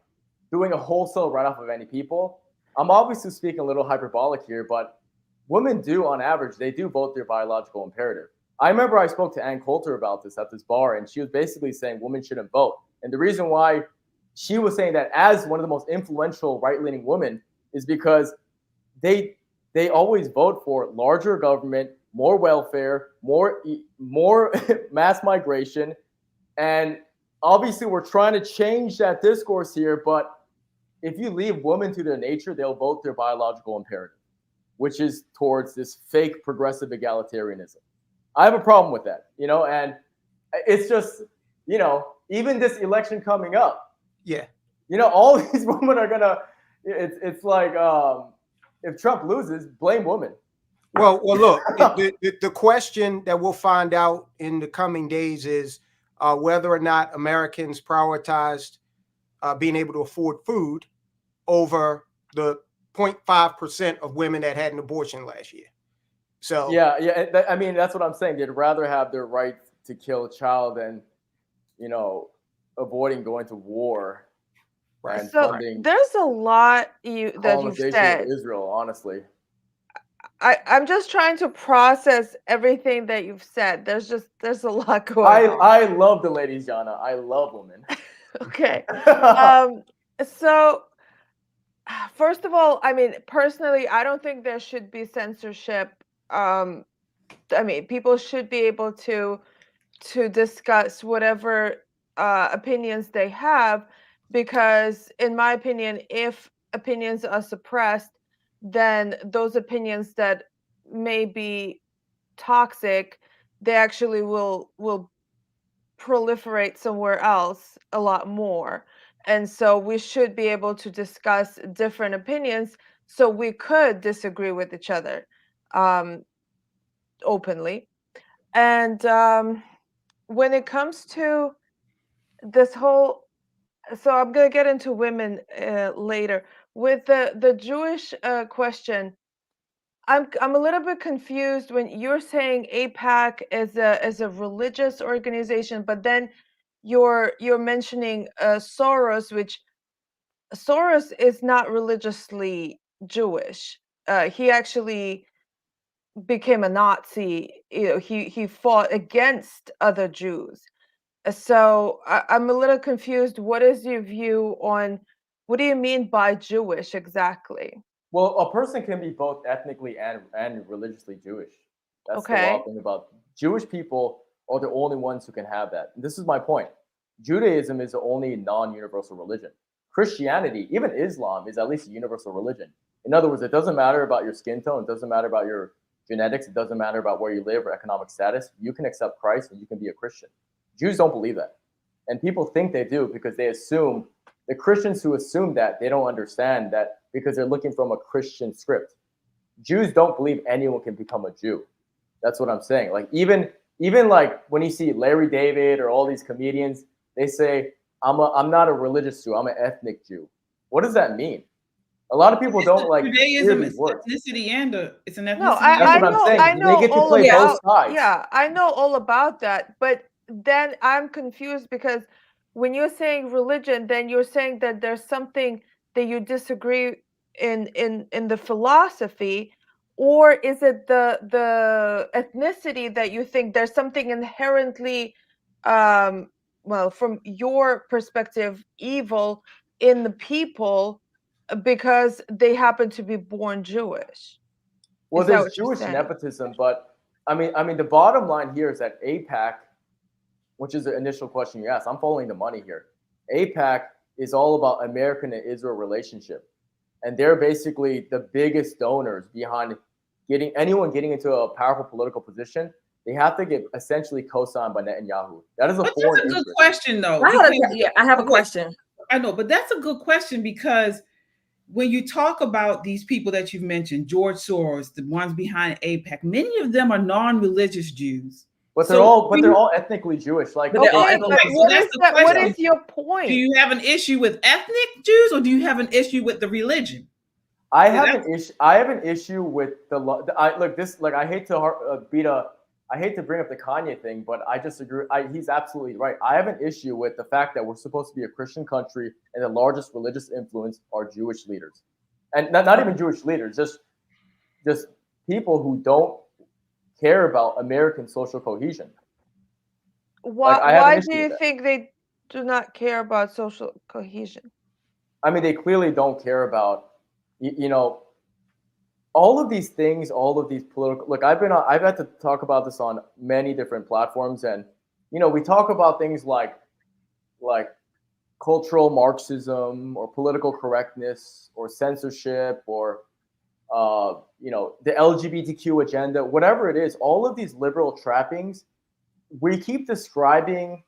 doing a wholesale write-off of any people, I'm obviously speaking a little hyperbolic here, but women do, on average, they do vote their biological imperative. I remember I spoke to Ann Coulter about this at this bar, and she was basically saying women shouldn't vote. And the reason why she was saying that as one of the most influential right-leaning women is because they always vote for larger government, more welfare, more mass migration. And obviously we're trying to change that discourse here, but if you leave women to their nature, they'll vote their biological imperative, which is towards this fake progressive egalitarianism. I have a problem with that, and it's just, even this election coming up, all these women are gonna, it's like, if Trump loses, blame women. Well, look, the question that we'll find out in the coming days is whether or not Americans prioritized being able to afford food over the 0.5% of women that had an abortion last year. So I mean, that's what I'm saying. They'd rather have their right to kill a child than, avoiding going to war. Right. And So funding there's a lot that you've colonization said. of Israel, honestly. I'm just trying to process everything that you've said. There's a lot going on. I love the ladies, Jana. I love women. Okay. So first of all, I mean, personally, I don't think there should be censorship. I mean, people should be able to discuss whatever opinions they have, because in my opinion, if opinions are suppressed, then those opinions that may be toxic, they actually will proliferate somewhere else a lot more. And so we should be able to discuss different opinions so we could disagree with each other openly. And when it comes to this whole, so I'm going to get into women later. With the Jewish question, I'm a little bit confused when you're saying AIPAC is a religious organization, but then you're mentioning Soros, which Soros is not religiously Jewish. He actually became a Nazi. He fought against other Jews. So I'm a little confused. What is your view on, what do you mean by Jewish exactly? Well, a person can be both ethnically and religiously Jewish. That's the wild thing about Jewish people are the only ones who can have that. And this is my point. Judaism is the only non-universal religion. Christianity, even Islam, is at least a universal religion. In other words, it doesn't matter about your skin tone. It doesn't matter about your genetics. It doesn't matter about where you live or economic status. You can accept Christ and you can be a Christian. Jews don't believe that. And people think they do because they assume, the Christians who assume that, they don't understand that because they're looking from a Christian script. Jews don't believe anyone can become a Jew. That's what I'm saying. Like even like when you see Larry David or all these comedians, they say, I'm not a religious Jew, I'm an ethnic Jew. What does that mean? A lot of people don't like Judaism is ethnicity and it's an ethnicity. No, I know they get to play both sides. Yeah, I know all about that, but then I'm confused because when you're saying religion, then you're saying that there's something that you disagree in the philosophy, or is it the ethnicity that you think there's something inherently well, from your perspective, evil in the people because they happen to be born Jewish? Well, there's Jewish nepotism, but I mean, the bottom line here is that AIPAC, which is the initial question you asked, I'm following the money here. AIPAC is all about American and Israel relationship. And they're basically the biggest donors behind anyone getting into a powerful political position. They have to get essentially co-signed by Netanyahu. That is a foreign interest. That's a good question, though. I have a question. I know, but that's a good question because when you talk about these people that you've mentioned, George Soros, the ones behind AIPAC, many of them are non-religious Jews. But they're all ethnically Jewish. Like, what is your point? Do you have an issue with ethnic Jews, or do you have an issue with the religion? I have an issue with I hate to bring up the Kanye thing, but I disagree. He's absolutely right. I have an issue with the fact that we're supposed to be a Christian country and the largest religious influence are Jewish leaders. and not even Jewish leaders, just people who don't care about American social cohesion. Why do you think they do not care about social cohesion? I mean, they clearly don't care about, you know, all of these things, all of these political. Look, I've had to talk about this on many different platforms, and you know, we talk about things like cultural Marxism or political correctness or censorship or you know, the LGBTQ agenda, whatever it is. All of these liberal trappings, we keep describing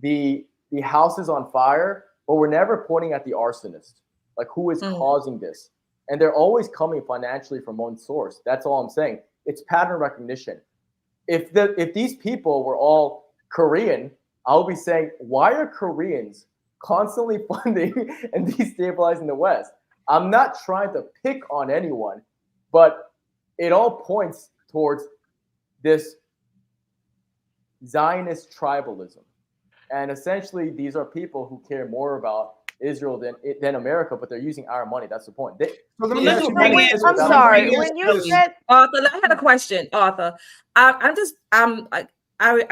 the houses on fire, but we're never pointing at the arsonist, like who is causing this. And they're always coming financially from one source. That's all I'm saying. It's pattern recognition. If these people were all Korean, I'll be saying, why are Koreans constantly funding and destabilizing the West? I'm not trying to pick on anyone, but it all points towards this Zionist tribalism. And essentially, these are people who care more about Israel than America, but they're using our money. That's the point. I'm sorry. When you said, Arthur, I had a question, Arthur. I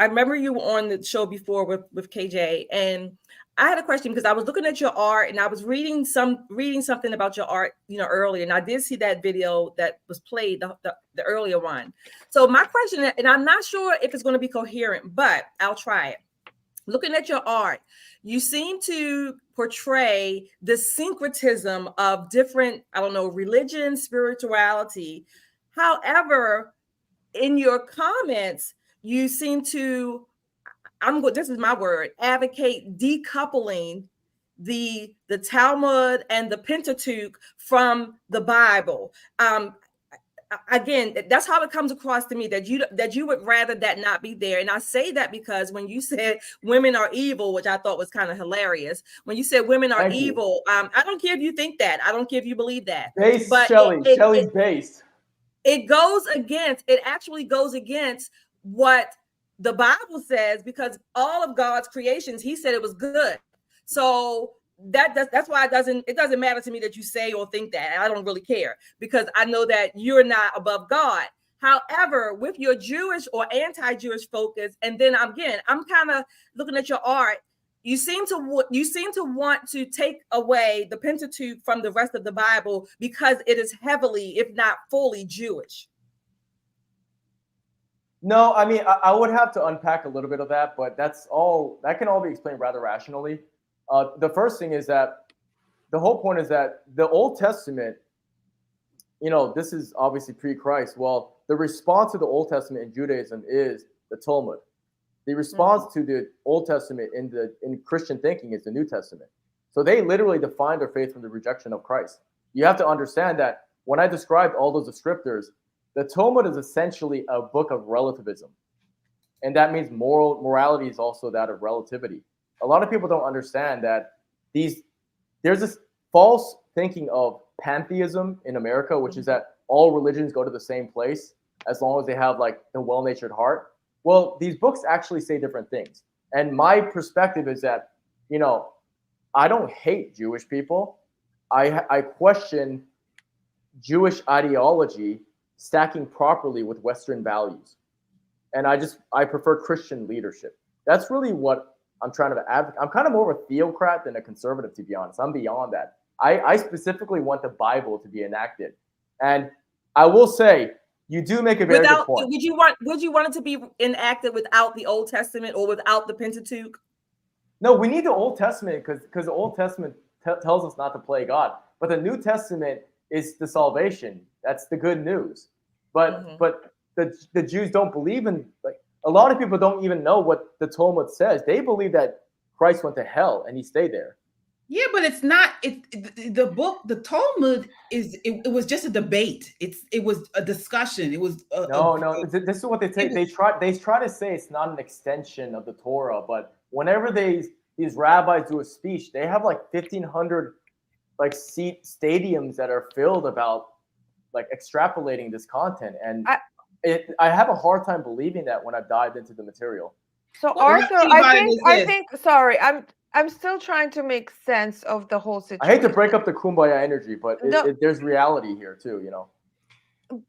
remember you were on the show before with KJ, and I had a question because I was looking at your art and I was reading something about your art, you know, earlier, and I did see that video that was played, the earlier one. So my question, and I'm not sure if it's going to be coherent, but I'll try it. Looking at your art, you seem to portray the syncretism of different, I don't know, religion, spirituality. However, in your comments, you seem to, this is my word, advocate decoupling the Talmud and the Pentateuch from the Bible. Again, that's how it comes across to me, that you would rather that not be there. And I say that because when you said women are evil, which I thought was kind of hilarious, when you said women are evil, I don't care if you think that. I don't care if you believe that. Based, but Shelley's based. It actually goes against what the Bible says, because all of God's creations, he said it was good. So that's why it doesn't matter to me that you say or think that. I don't really care, because I know that you're not above God. However, with your Jewish or anti-Jewish focus, and then again, I'm kind of looking at your art, you seem to want to take away the Pentateuch from the rest of the Bible because it is heavily, if not fully, Jewish. No, I mean, I would have to unpack a little bit of that, but that can all be explained rather rationally. The first thing is that the whole point is that the Old Testament, you know, this is obviously pre-Christ. Well, the response to the Old Testament in Judaism is the Talmud. The response to the Old Testament in Christian thinking is the New Testament. So they literally define their faith from the rejection of Christ. You have to understand that when I described all those descriptors, the Talmud is essentially a book of relativism. And that means morality is also that of relativity. A lot of people don't understand that there's this false thinking of pantheism in America, which is that all religions go to the same place as long as they have like the well-natured heart. Well, these books actually say different things. And my perspective is that, you know, I don't hate Jewish people. I question Jewish ideology stacking properly with Western values. And I prefer Christian leadership. That's really what I'm trying to advocate. I'm kind of more of a theocrat than a conservative, to be honest. I'm beyond that. I specifically want the Bible to be enacted. And I will say, you do make a very good point. Would you want it to be enacted without the Old Testament or without the Pentateuch? No, we need the Old Testament because the Old Testament tells us not to play God. But the New Testament is the salvation. That's the good news. But the Jews don't believe in, like, a lot of people don't even know what the Talmud says. They believe that Christ went to hell and he stayed there. Yeah, but it's not. The book, the Talmud it was just a debate. It was a discussion. It was no. This is what they say. They try to say it's not an extension of the Torah, but whenever these rabbis do a speech, they have like 1,500 like seat stadiums that are filled about like extrapolating this content, and I have a hard time believing that when I've dived into the material. So Arthur, I think sorry, I'm still trying to make sense of the whole situation. I hate to break up the kumbaya energy, but there's reality here too, you know.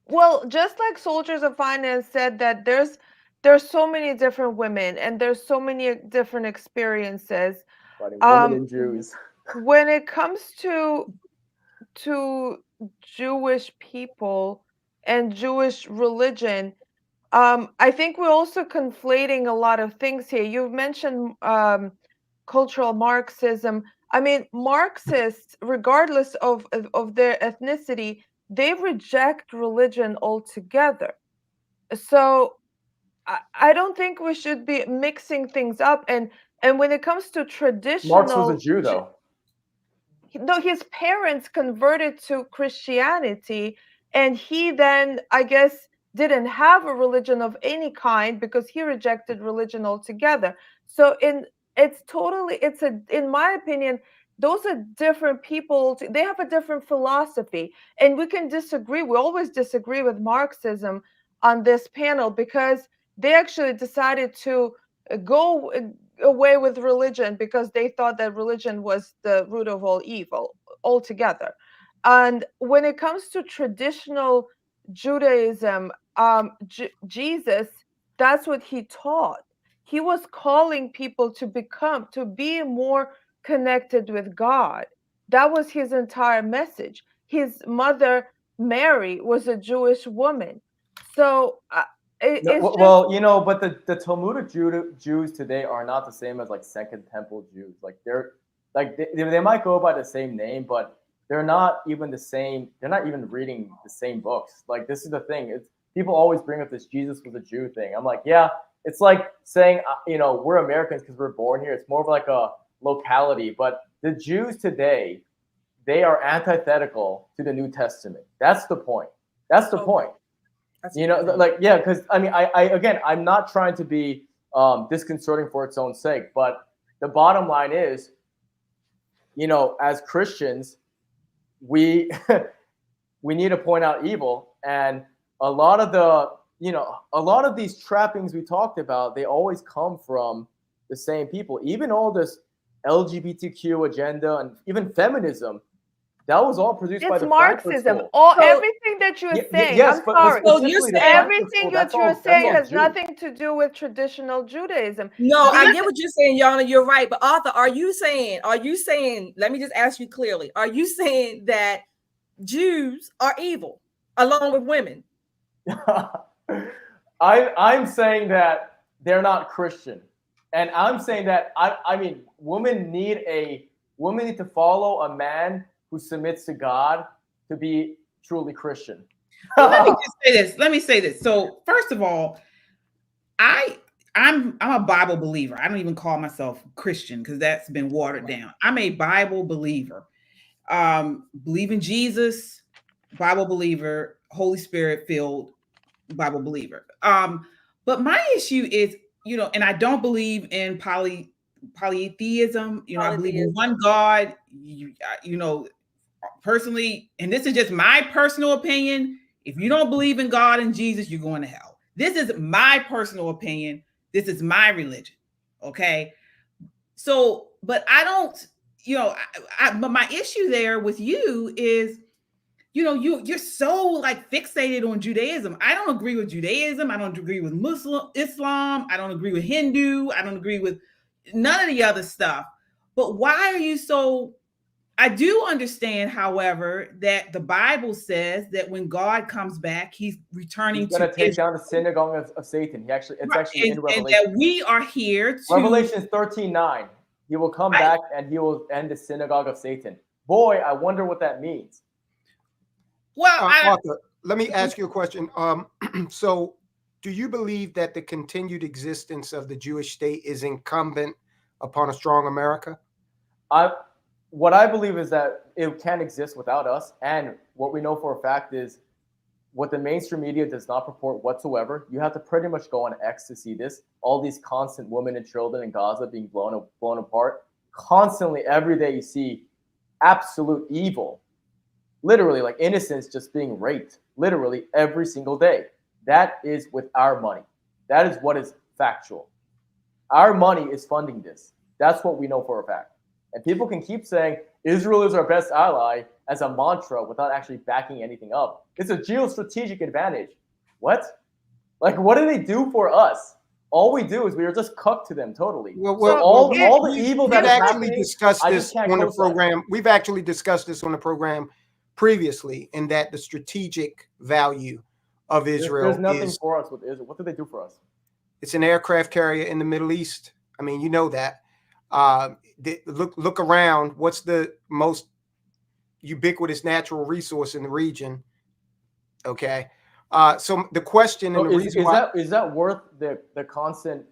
Well, just like Soldiers of Finance said that there's so many different women and there's so many different experiences. Fighting women and Jews. When it comes to Jewish people and Jewish religion, I think we're also conflating a lot of things here. You've mentioned cultural Marxism. I mean, Marxists, regardless of their ethnicity, they reject religion altogether. So I don't think we should be mixing things up. And when it comes to traditional, Marx was a Jew, though. No, his parents converted to Christianity, and he then, I guess, didn't have a religion of any kind because he rejected religion altogether. So in my opinion, those are different people. They have a different philosophy, and we can disagree. We always disagree with Marxism on this panel because they actually decided to go away with religion because they thought that religion was the root of all evil altogether. And when it comes to traditional Judaism, Jesus, that's what he taught. He was calling people to be more connected with God. That was his entire message. His mother, Mary, was a Jewish woman. So well, you know, but the Talmudic Jews today are not the same as like Second Temple Jews. Like they might go by the same name, but they're not even the same. They're not even reading the same books. Like this is the thing. It's people always bring up this Jesus was a Jew thing. I'm like, yeah, it's like saying you know we're Americans because we're born here. It's more of like a locality. But the Jews today, they are antithetical to the New Testament. That's the point. That's the point. You know, like, yeah, because I mean, I'm not trying to be disconcerting for its own sake, but the bottom line is, you know, as Christians, we we need to point out evil, and a lot of these trappings we talked about, they always come from the same people. Even all this LGBTQ agenda and even feminism. That was all produced by the Marxism. Everything that you're saying, yes, I'm sorry. Everything that you're saying has nothing to do with traditional Judaism. No, I get what you're saying, Yana. You're right. But Arthur, are you saying, let me just ask you clearly, are you saying that Jews are evil along with women? I'm saying that they're not Christian. And I'm saying that, I mean, women need to follow a man who submits to God to be truly Christian. Let me say this. So first of all, I'm a Bible believer. I don't even call myself Christian because that's been watered down. I'm a Bible believer. Believe in Jesus, Bible believer, Holy Spirit filled Bible believer. But my issue is, you know, and I don't believe in polytheism. You know, I believe in one God. You know, personally, and this is just my personal opinion, if you don't believe in God and Jesus, you're going to hell. This is my personal opinion. This is my religion. Okay. So, but I don't, you know, but my issue there with you is, you know, you're so like fixated on Judaism. I don't agree with Judaism. I don't agree with Islam. I don't agree with Hindu. I don't agree with none of the other stuff. But why are you so? I do understand, however, that the Bible says that when God comes back, he's returning he's going to take down the synagogue of Satan. It's actually in Revelation. And that we are here to... Revelation 13:9. He will come back and he will end the synagogue of Satan. Boy, I wonder what that means. Well, Arthur, let me ask you a question. So do you believe that the continued existence of the Jewish state is incumbent upon a strong America? What I believe is that it can't exist without us. And what we know for a fact is what the mainstream media does not purport whatsoever. You have to pretty much go on X to see this. All these constant women and children in Gaza being blown apart. Constantly, every day you see absolute evil. Literally, like innocents just being raped. Literally every single day. That is with our money. That is what is factual. Our money is funding this. That's what we know for a fact. And people can keep saying Israel is our best ally as a mantra without actually backing anything up. It's a geostrategic advantage. What? Like, what do they do for us? All we do is we are just cucked to them totally. All the evil that is happening. Discussed this on the program. We've actually discussed this on the program previously, in that the strategic value of Israel. There's nothing for us with Israel. What do they do for us? It's an aircraft carrier in the Middle East. I mean, you know that. Look around. What's the most ubiquitous natural resource in the region? Okay. So the question and the reason is that worth the constant?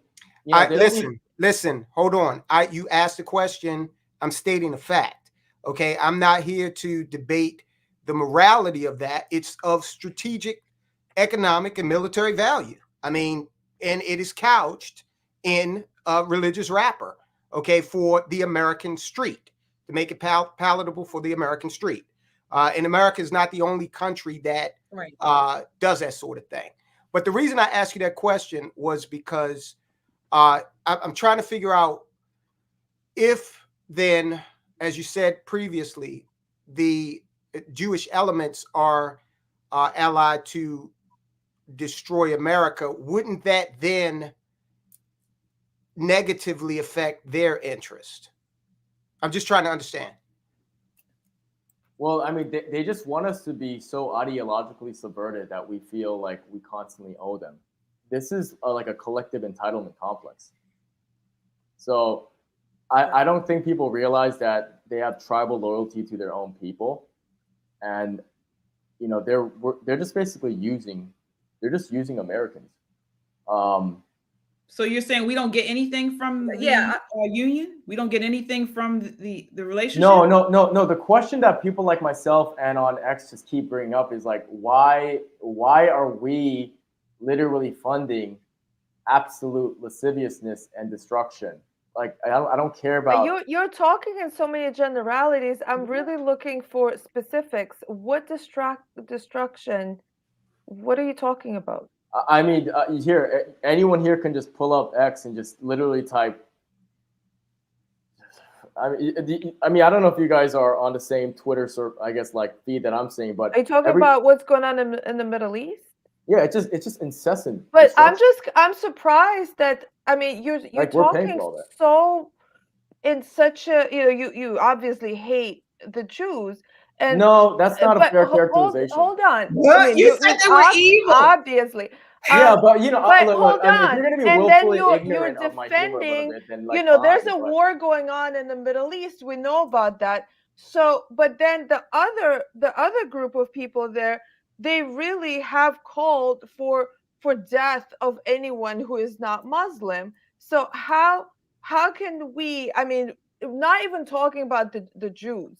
You know, listen. Hold on. You asked the question. I'm stating a fact. Okay. I'm not here to debate the morality of that. It's of strategic, economic, and military value. I mean, and it is couched in a religious wrapper. Okay, for the American street, to make it palatable for the American street. And America is not the only country that does that sort of thing. But the reason I asked you that question was because I'm trying to figure out if then, as you said previously, the Jewish elements are allied to destroy America, wouldn't that then negatively affect their interest? I'm just trying to understand. Well, I mean, they just want us to be so ideologically subverted that we feel like we constantly owe them. This is like a collective entitlement complex. So I don't think people realize that they have tribal loyalty to their own people, and you know they're just basically using Americans. So you're saying we don't get anything from the union? We don't get anything from the relationship? No. The question that people like myself and on X just keep bringing up is like, why are we literally funding absolute lasciviousness and destruction? Like, I don't care about. But you're talking in so many generalities. I'm really looking for specifics. What destruction? What are you talking about? I mean, here, anyone here can just pull up X and just literally type. I mean, I don't know if you guys are on the same Twitter like feed that I'm seeing, but are you talking about what's going on in the Middle East? Yeah, it's just incessant. But I'm surprised that, I mean, you're like talking so in such a, you obviously hate the Jews. And, no, that's not a fair characterization. Hold on. What? I mean, you said they were evil. Obviously. Yeah, but hold on. I mean, if you're going to be willfully ignorant you're of my humor a little bit, then like, there's a war going on in the Middle East. We know about that. So, but then the other group of people there, they really have called for death of anyone who is not Muslim. So how can we? I mean, not even talking about the Jews.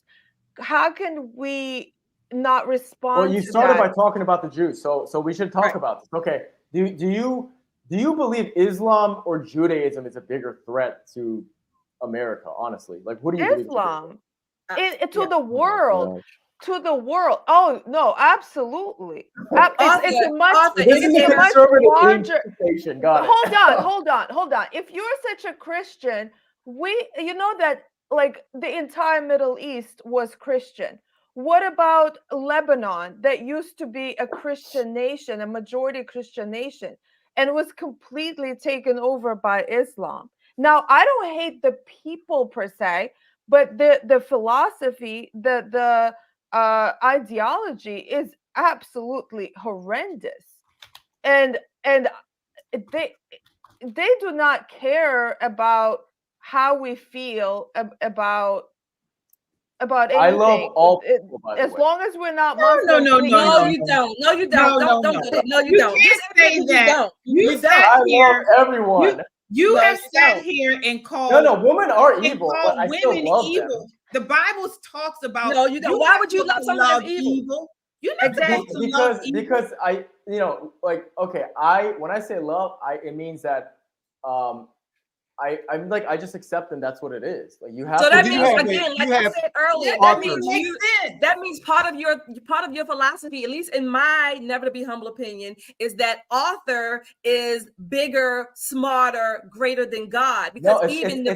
How can we not respond? Well, you started by talking about the Jews, so we should talk about this. Okay, do you believe Islam or Judaism is a bigger threat to America? Honestly, like, what do you believe? Islam, to the world. To the world. Oh no, absolutely. It's a much larger. Hold on. If you're such a Christian, you know that like the entire Middle East was Christian. What about Lebanon, that used to be a Christian nation, a majority Christian nation, and was completely taken over by Islam? Now, I don't hate the people per se, but the philosophy, the ideology is absolutely horrendous, and they do not care about how we feel about anything. I love all people, by the as way. long as we're not Muslim. No, you don't. No, you don't. Don't. You don't. You can't say that. You sat I here. love everyone. You have sat here and called. No, women are evil, but I still love evil. them. The Bible talks about. No, you don't. Why would you love someone that's evil? You're not because I, when I say love, it means that I'm like, I just accept them. That's what it is. Like you have. So to that do means, again, like I said earlier, that means that means part of your philosophy, at least in my never to be humble opinion, is that Arthur is bigger, smarter, greater than God. Because even the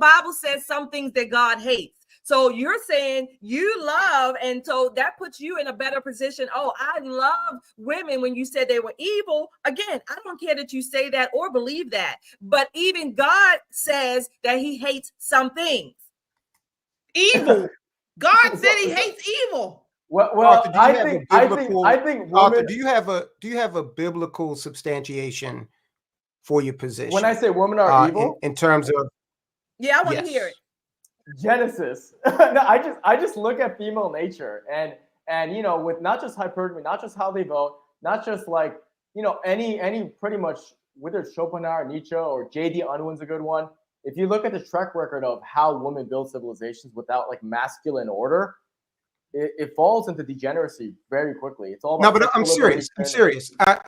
Bible says some things that God hates. So you're saying you love, and so that puts you in a better position. Oh, I love women when you said they were evil. Again, I don't care that you say that or believe that, but even God says that he hates some things. Evil. God said he hates evil. Well, Arthur, I think Arthur, do you have a biblical substantiation for your position? When I say women are evil, in terms of I want to hear it. Genesis. No, I just look at female nature and you know, with not just hypergamy, not just how they vote, not just like, you know, any pretty much, whether it's Schopenhauer, Nietzsche, or J.D. Unwin's a good one. If you look at the track record of how women build civilizations without like masculine order, it falls into degeneracy very quickly. It's all about no, but I'm serious. I'm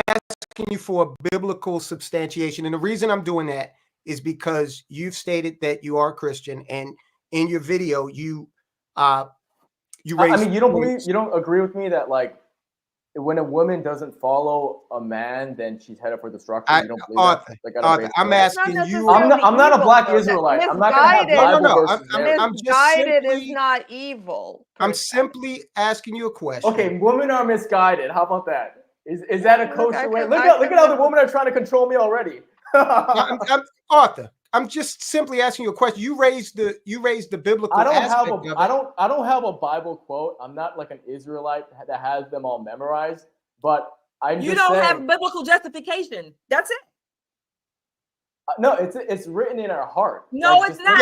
asking you for a biblical substantiation, and the reason I'm doing that is because you've stated that you are Christian, and in your video, you raised. I mean, you don't agree with me that like when a woman doesn't follow a man, then she's headed for destruction. You don't believe Arthur, that? Arthur, I'm asking you. I'm not a black Israelite. I'm not gonna have Bible verses there. Misguided is not evil. I'm simply asking you a question. Okay, women are misguided. How about that? Is that a kosher way? Look at how the women are trying to control me already. Arthur, I'm just simply asking you a question. You raised the biblical aspect of it. I don't have a Bible quote. I'm not like an Israelite that has them all memorized, but you don't have biblical justification. That's it. No, it's written in our heart. No, like, it's not.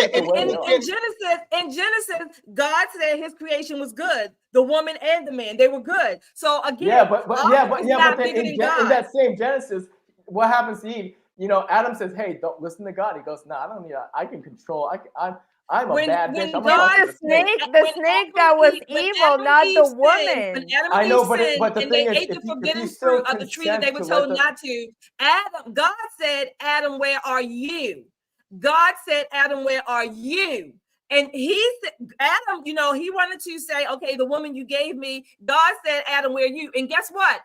In Genesis, God said his creation was good. The woman and the man, they were good. So again, but then in that same Genesis, what happens to Eve? You know, Adam says, "Hey, don't listen to God." He goes, "No, I don't need that. I can control. I'm a bad bitch." The snake that was evil, not the woman. I know, but the thing is, if the forbidden fruit of the tree that they were told not to, God said, "Adam, where are you?" God said, "Adam, where are you?" And Adam, you know, he wanted to say, "Okay, the woman you gave me." God said, "Adam, where are you?" And guess what?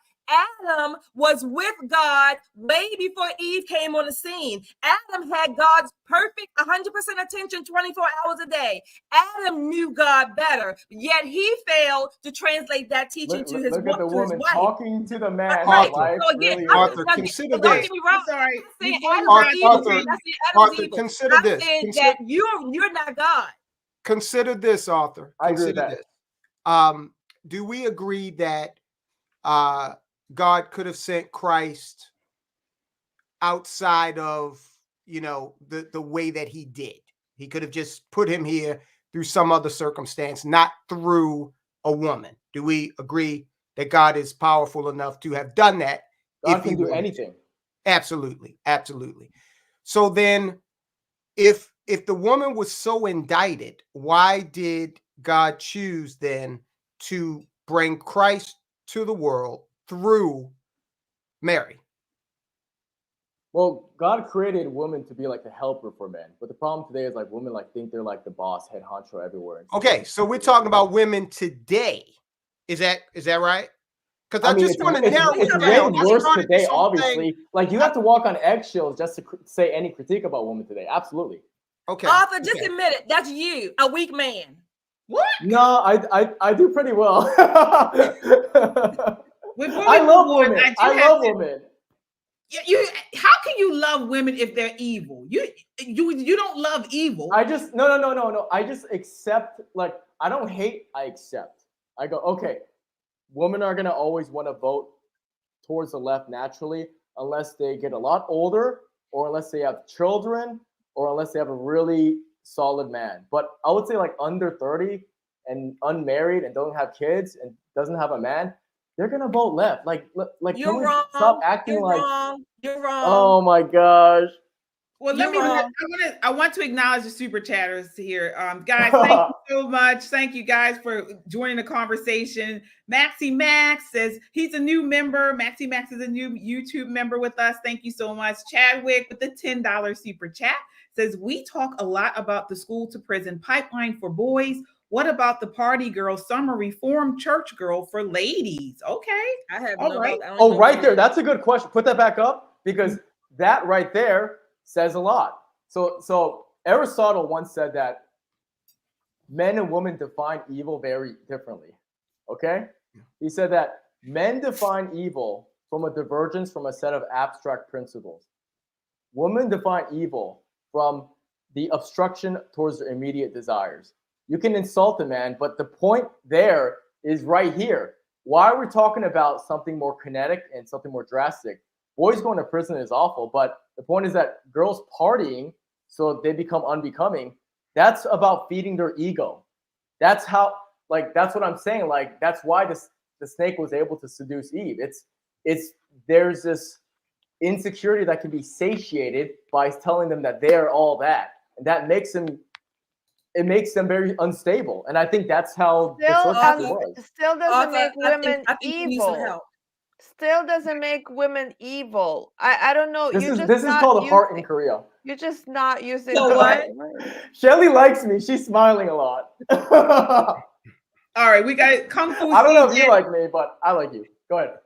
Adam was with God way before Eve came on the scene. Adam had God's perfect 100% attention 24 hours a day. Adam knew God better, yet he failed to translate that teaching to his wife. Look at the woman talking to the man. Arthur, consider this. Don't get me wrong. Arthur, consider this. That you're not God. Consider this, Arthur. I agree with that. Do we agree that God could have sent Christ outside of, you know, the way that he did? He could have just put him here through some other circumstance, not through a woman. Do we agree that God is powerful enough to have done that? God can do anything. Absolutely. Absolutely. So then if the woman was so indicted, why did God choose then to bring Christ to the world through Mary? Well, God created women to be like the helper for men, but the problem today is like women like think they're like the boss, head honcho everywhere. Okay, so we're talking about women today. Is that right? Because I just want to narrow it down. It's way worse today, obviously. Like you have to walk on eggshells just to say any critique about women today. Absolutely. Okay. Arthur, just admit it. That's you, a weak man. What? No, I do pretty well. I love women. I love women. How can you love women if they're evil? You don't love evil. I just no. I just accept. Like I don't hate. I accept. I go, okay. Women are gonna always want to vote towards the left naturally, unless they get a lot older, or unless they have children, or unless they have a really solid man. But I would say like under 30 and unmarried and don't have kids and doesn't have a man, they're gonna vote left. Like you're wrong. Stop acting you're like wrong. You're wrong. Oh my gosh. Well, I want to acknowledge the super chatters here. Guys, thank you so much. Thank you guys for joining the conversation. Maxie Max says he's a new member. Maxie Max is a new YouTube member with us. Thank you so much. Chadwick with the $10 super chat says, we talk a lot about the school to prison pipeline for boys. What about the party girl, summer reform church girl for ladies? Okay. I have right there. That's a good question. Put that back up, because that right there says a lot. So Aristotle once said that men and women define evil very differently. Okay? He said that men define evil from a divergence from a set of abstract principles. Women define evil from the obstruction towards their immediate desires. You can insult a man, but the point there is right here. Why are we talking about something more kinetic and something more drastic? Boys going to prison is awful, but the point is that girls partying so they become unbecoming, that's about feeding their ego. That's how, that's what I'm saying. That's why the snake was able to seduce Eve. There's this insecurity that can be satiated by telling them that they're all that. And that makes them very unstable. And I think that's how still doesn't make women evil. Still doesn't make women evil. I don't know. This is called a heart in Korea. You're just not using the right word. Shelly likes me. She's smiling a lot. All right, we got Kung Fu. I don't know if you like me, but I like you. Go ahead.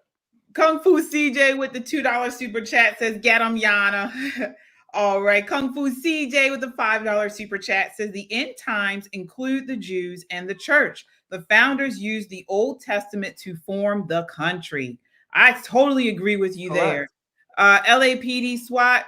Kung Fu CJ with the $2 super chat says, get 'em, Yana. All right, Kung Fu CJ with the $5 super chat says, the end times include the Jews and the church. The founders used the Old Testament to form the country. I totally agree with you there. LAPD SWAT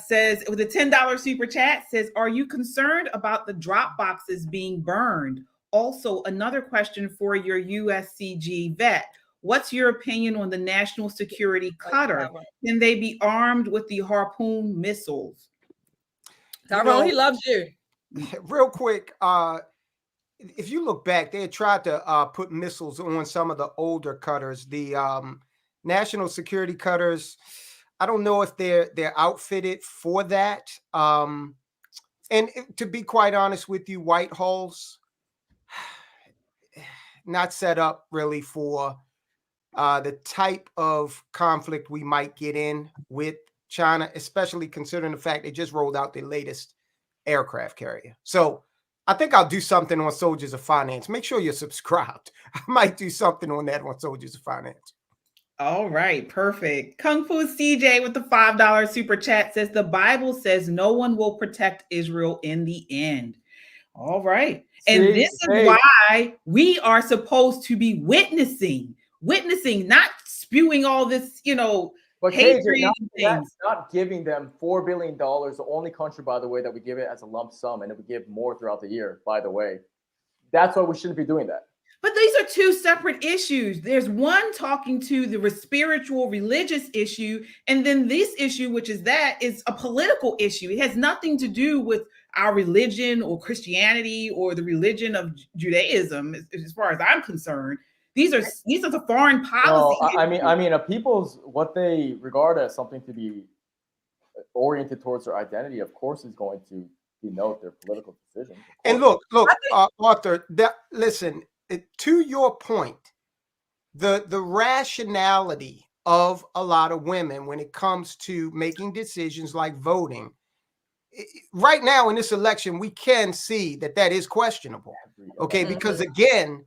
says, with a $10 super chat, says, are you concerned about the drop boxes being burned? Also, another question for your USCG vet. What's your opinion on the national security cutter? Can they be armed with the Harpoon missiles? Tyrone, he loves you. Real quick, if you look back, they had tried to put missiles on some of the older cutters. The national security cutters, I don't know if they're outfitted for that. And to be quite honest with you, Whitehall's not set up really for the type of conflict we might get in with China, especially considering the fact they just rolled out their latest aircraft carrier. So I think I'll do something on Soldiers of Finance. Make sure you're subscribed. I might do something on that on Soldiers of Finance. All right, perfect. Kung Fu CJ with the $5 super chat says, the Bible says no one will protect Israel in the end. All right. And this is why we are supposed to be witnessing, not spewing all this, but hatred. Not giving them $4 billion, the only country, by the way, that we give it as a lump sum, and it would give more throughout the year, by the way. That's why we shouldn't be doing that. But these are two separate issues. There's one talking to the spiritual, religious issue, and then this issue, which is a political issue. It has nothing to do with our religion or Christianity or the religion of Judaism, as far as I'm concerned. These are the foreign policy. No, I mean, people's what they regard as something to be oriented towards their identity, of course, is going to denote their political decisions. And look, Arthur. Listen, to your point, the rationality of a lot of women when it comes to making decisions like voting. Right now in this election, we can see that is questionable. Okay, because again.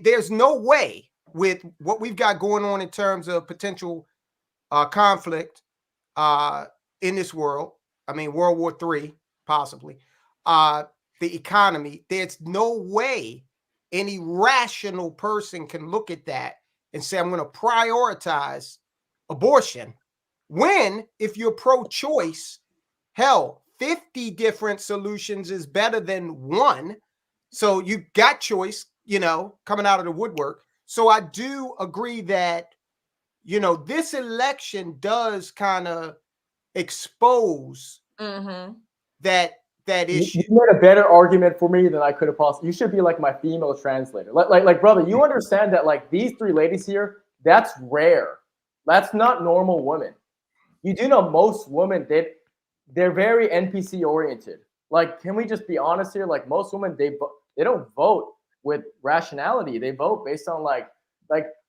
There's no way with what we've got going on in terms of potential conflict in this world. I mean, World War III, possibly. The economy. There's no way any rational person can look at that and say, I'm going to prioritize abortion. When, if you're pro-choice, hell, 50 different solutions is better than one. So you got choice. Coming out of the woodwork. So I do agree that, this election does kind of expose that issue. You made a better argument for me than I could have possibly. You should be like my female translator. Like, brother, you understand that these three ladies here, that's rare. That's not normal women. You do know most women, they're very NPC oriented. Like, can we just be honest here? Like, most women, they don't vote with rationality. They vote based on like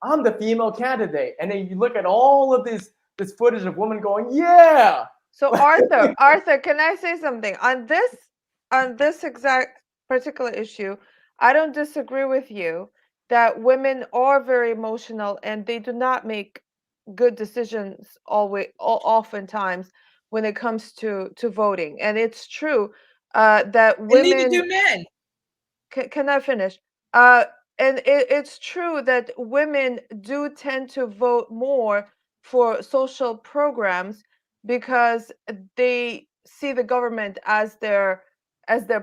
I'm the female candidate, and then you look at all of this footage of women going, yeah. So Arthur, can I say something on this exact particular issue? I don't disagree with you that women are very emotional and they do not make good decisions oftentimes when it comes to voting. And it's true that women. And neither do men. Can I finish? And it's true that women do tend to vote more for social programs because they see the government as their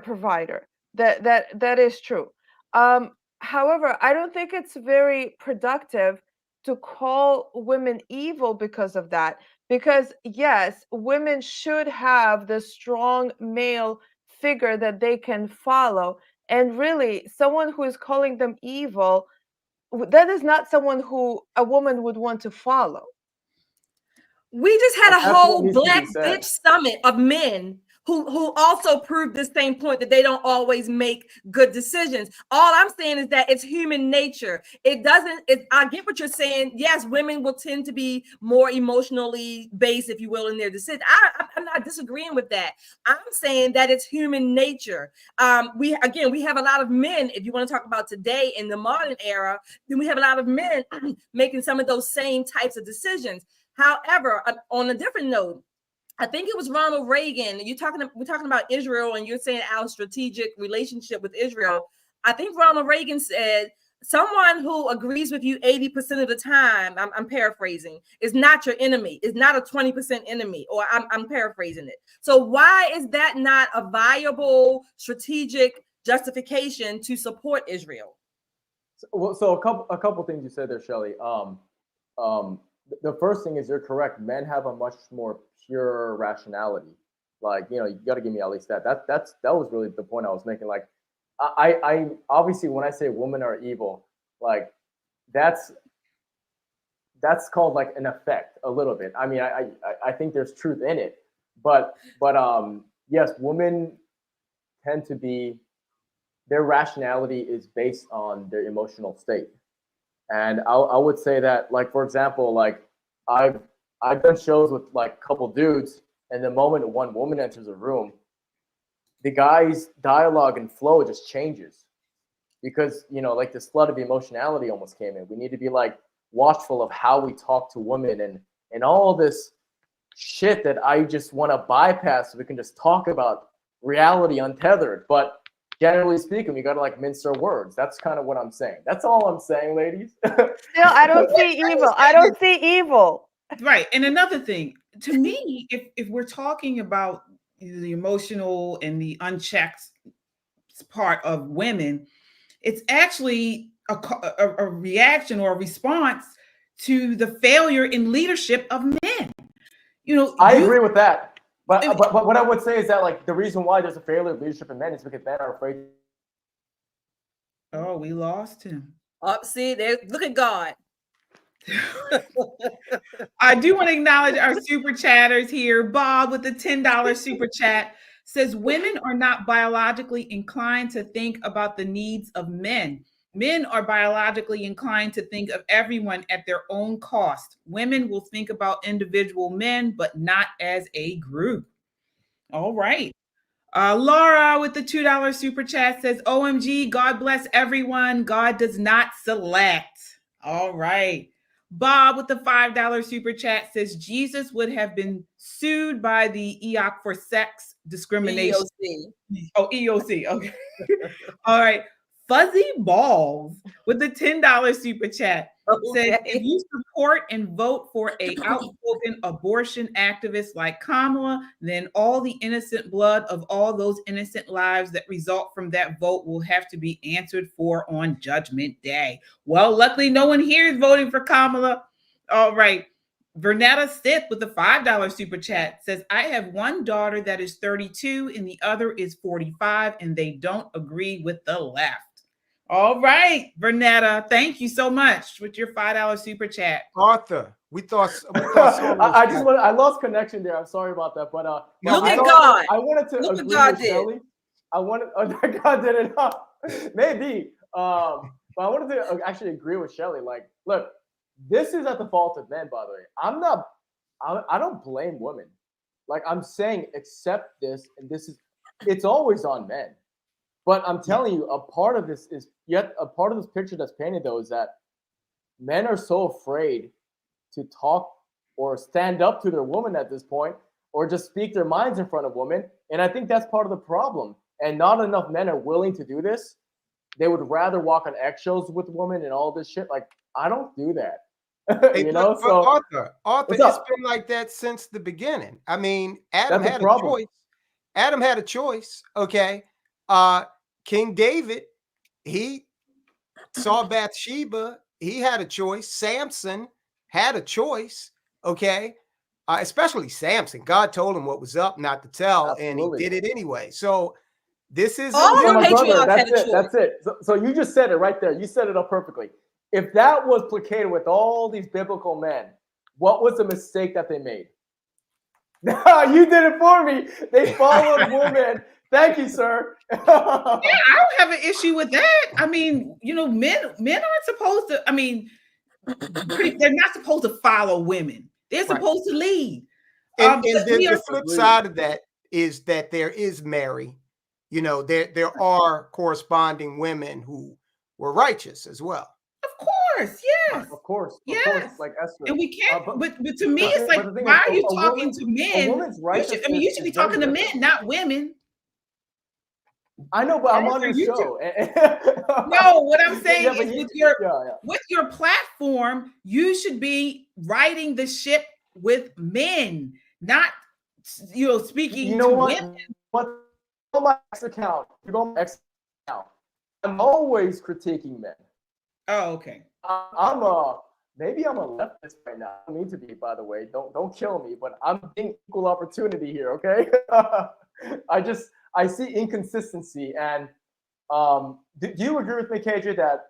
provider. That is true. However, I don't think it's very productive to call women evil because of that. Because yes, women should have the strong male figure that they can follow. And really, someone who is calling them evil, that is not someone who a woman would want to follow. We just had a whole black bitch summit of men who also proved the same point that they don't always make good decisions. All I'm saying is that it's human nature. I get what you're saying. Yes, women will tend to be more emotionally based, if you will, in their decision. I'm not disagreeing with that. I'm saying that it's human nature. We have a lot of men, if you want to talk about today in the modern era, then we have a lot of men making some of those same types of decisions. However, on a different note, I think it was Ronald Reagan. We're talking about Israel, and you're saying our strategic relationship with Israel. I think Ronald Reagan said, someone who agrees with you 80% of the time, I'm paraphrasing, is not your enemy, is not a 20% enemy, or I'm paraphrasing it. So why is that not a viable strategic justification to support Israel? So a couple things you said there, Shelley. The first thing is you're correct. Men have a much more pure rationality. Like, you got to give me at least that. That was really the point I was making. Like, I obviously, when I say women are evil, like that's called like an effect a little bit. I mean, I think there's truth in it, but yes, women tend to be, their rationality is based on their emotional state. And I would say that, like, for example, like I've done shows with like a couple dudes, and the moment one woman enters a room, the guy's dialogue and flow just changes because, like this flood of emotionality almost came in. We need to be like watchful of how we talk to women and all this shit that I just want to bypass so we can just talk about reality untethered. But generally speaking, we got to like mince our words. That's kind of what I'm saying. That's all I'm saying, ladies. Still, I don't see evil. I don't see evil. Right. And another thing, to me, if we're talking about the emotional and the unchecked part of women, it's actually a reaction or a response to the failure in leadership of men. I agree with that. But what I would say is that, like, the reason why there's a failure of leadership in men is because men are afraid. Oh, we lost him. See, there. Look at God. I do want to acknowledge our super chatters here. Bob with the $10 super chat says women are not biologically inclined to think about the needs of men. Men are biologically inclined to think of everyone at their own cost. Women will think about individual men, but not as a group. All right. Laura with the $2 super chat says, OMG, God bless everyone. God does not select. All right. Bob with the $5 super chat says, Jesus would have been sued by the EOC for sex discrimination. EOC. Oh, EOC. Okay. All right. Fuzzy Balls with the $10 super chat said, if you support and vote for a outspoken abortion activist like Kamala, then all the innocent blood of all those innocent lives that result from that vote will have to be answered for on Judgment Day. Well, luckily no one here is voting for Kamala. All right. Vernetta Stith with the $5 super chat says, I have one daughter that is 32 and the other is 45, and they don't agree with the left. All right, Vernetta, thank you so much with your $5 super chat. Arthur, we thought I lost connection there. I'm sorry about that, but look at God. I wanted to look agree what God with did. Shelley. God did it. Maybe, but I wanted to actually agree with Shelley. Like, look, this is at the fault of men. By the way, I don't blame women. Like, I'm saying, accept this, and it's always on men. But I'm telling you, a part of this picture that's painted, though, is that men are so afraid to talk or stand up to their woman at this point, or just speak their minds in front of women. And I think that's part of the problem. And not enough men are willing to do this. They would rather walk on eggshells with women and all this shit. Like, I don't do that. Hey, but Arthur, it's been like that since the beginning. I mean, Adam had a choice. Adam had a choice. Okay. King David, he saw Bathsheba. He had a choice. Samson had a choice. Okay. Especially Samson. God told him what was up, not to tell, and he did it anyway. So this is That's it. So you just said it right there. You set it up perfectly. If that was placated with all these biblical men, what was the mistake that they made? You did it for me. They followed women. Thank you, sir. Yeah, I don't have an issue with that. I mean, men aren't supposed to. I mean, they're not supposed to follow women. They're supposed to lead. And the flip side of that is that there is Mary. There are corresponding women who were righteous as well. Of course, yes. Of course, like Esther. And we can't. But to me, it's like, why are you talking to men? You should be talking to men, not women. I know, but I'm on your show. No, what I'm saying is with your platform, you should be riding the ship with men, not speaking to women. What on my X account? You go on my X account. I'm always critiquing men. Oh, okay. Maybe I'm a leftist right now. I don't mean to be, by the way. Don't kill me, but I'm being equal opportunity here, okay? I see inconsistency, and do you agree with me, KJ, that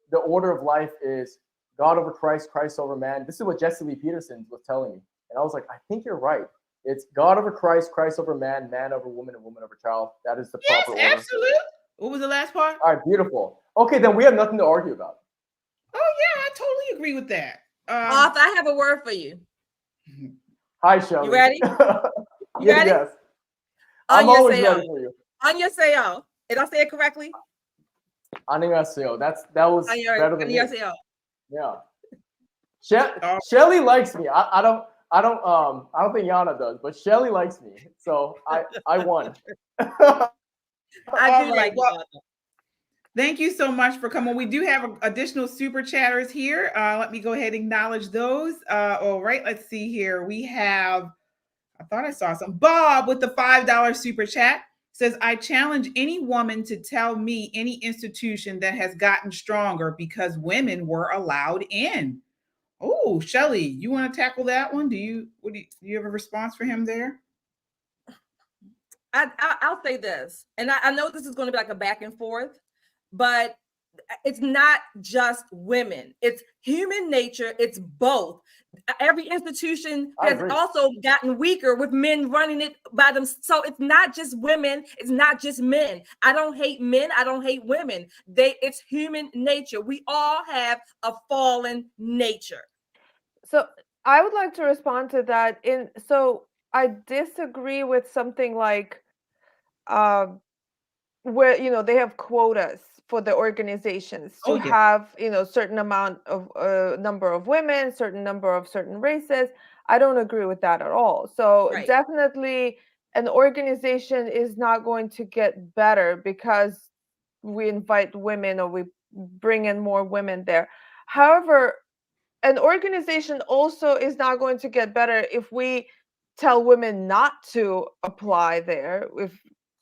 the order of life is God over Christ, Christ over man? This is what Jesse Lee Peterson was telling me, and I was like, I think you're right. It's God over Christ, Christ over man, man over woman, and woman over child. That is the proper order. Yes, absolutely. What was the last part? All right, beautiful. Okay, then we have nothing to argue about. Oh yeah, I totally agree with that. Arthur, I have a word for you. Hi, Shelley. You ready? You ready? Yes. I'm always ready for you. Annyeonghaseyo. Did I say it correctly? Annyeonghaseyo. That was better than me. Annyeonghaseyo. Yeah. Shelley likes me. I don't think Yana does, but Shelley likes me. So I won. I do like you. Thank you so much for coming. We do have additional super chatters here. Let me go ahead and acknowledge those. All right, let's see here. We have, I thought I saw some. Bob with the $5 super chat says, I challenge any woman to tell me any institution that has gotten stronger because women were allowed in. Oh, Shelley, you want to tackle that one? Do you have a response for him there? I'll say this, and I know this is going to be like a back and forth, but it's not just women. It's human nature. It's both. Every institution has also gotten weaker with men running it by them. So it's not just women. It's not just men. I don't hate men. I don't hate women. It's human nature. We all have a fallen nature. So I would like to respond to that. So I disagree with something like where they have quotas for the organizations to have certain amount of number of women, certain number of certain races. I don't agree with that at all. So definitely an organization is not going to get better because we invite women or we bring in more women there. However, an organization also is not going to get better if we tell women not to apply there if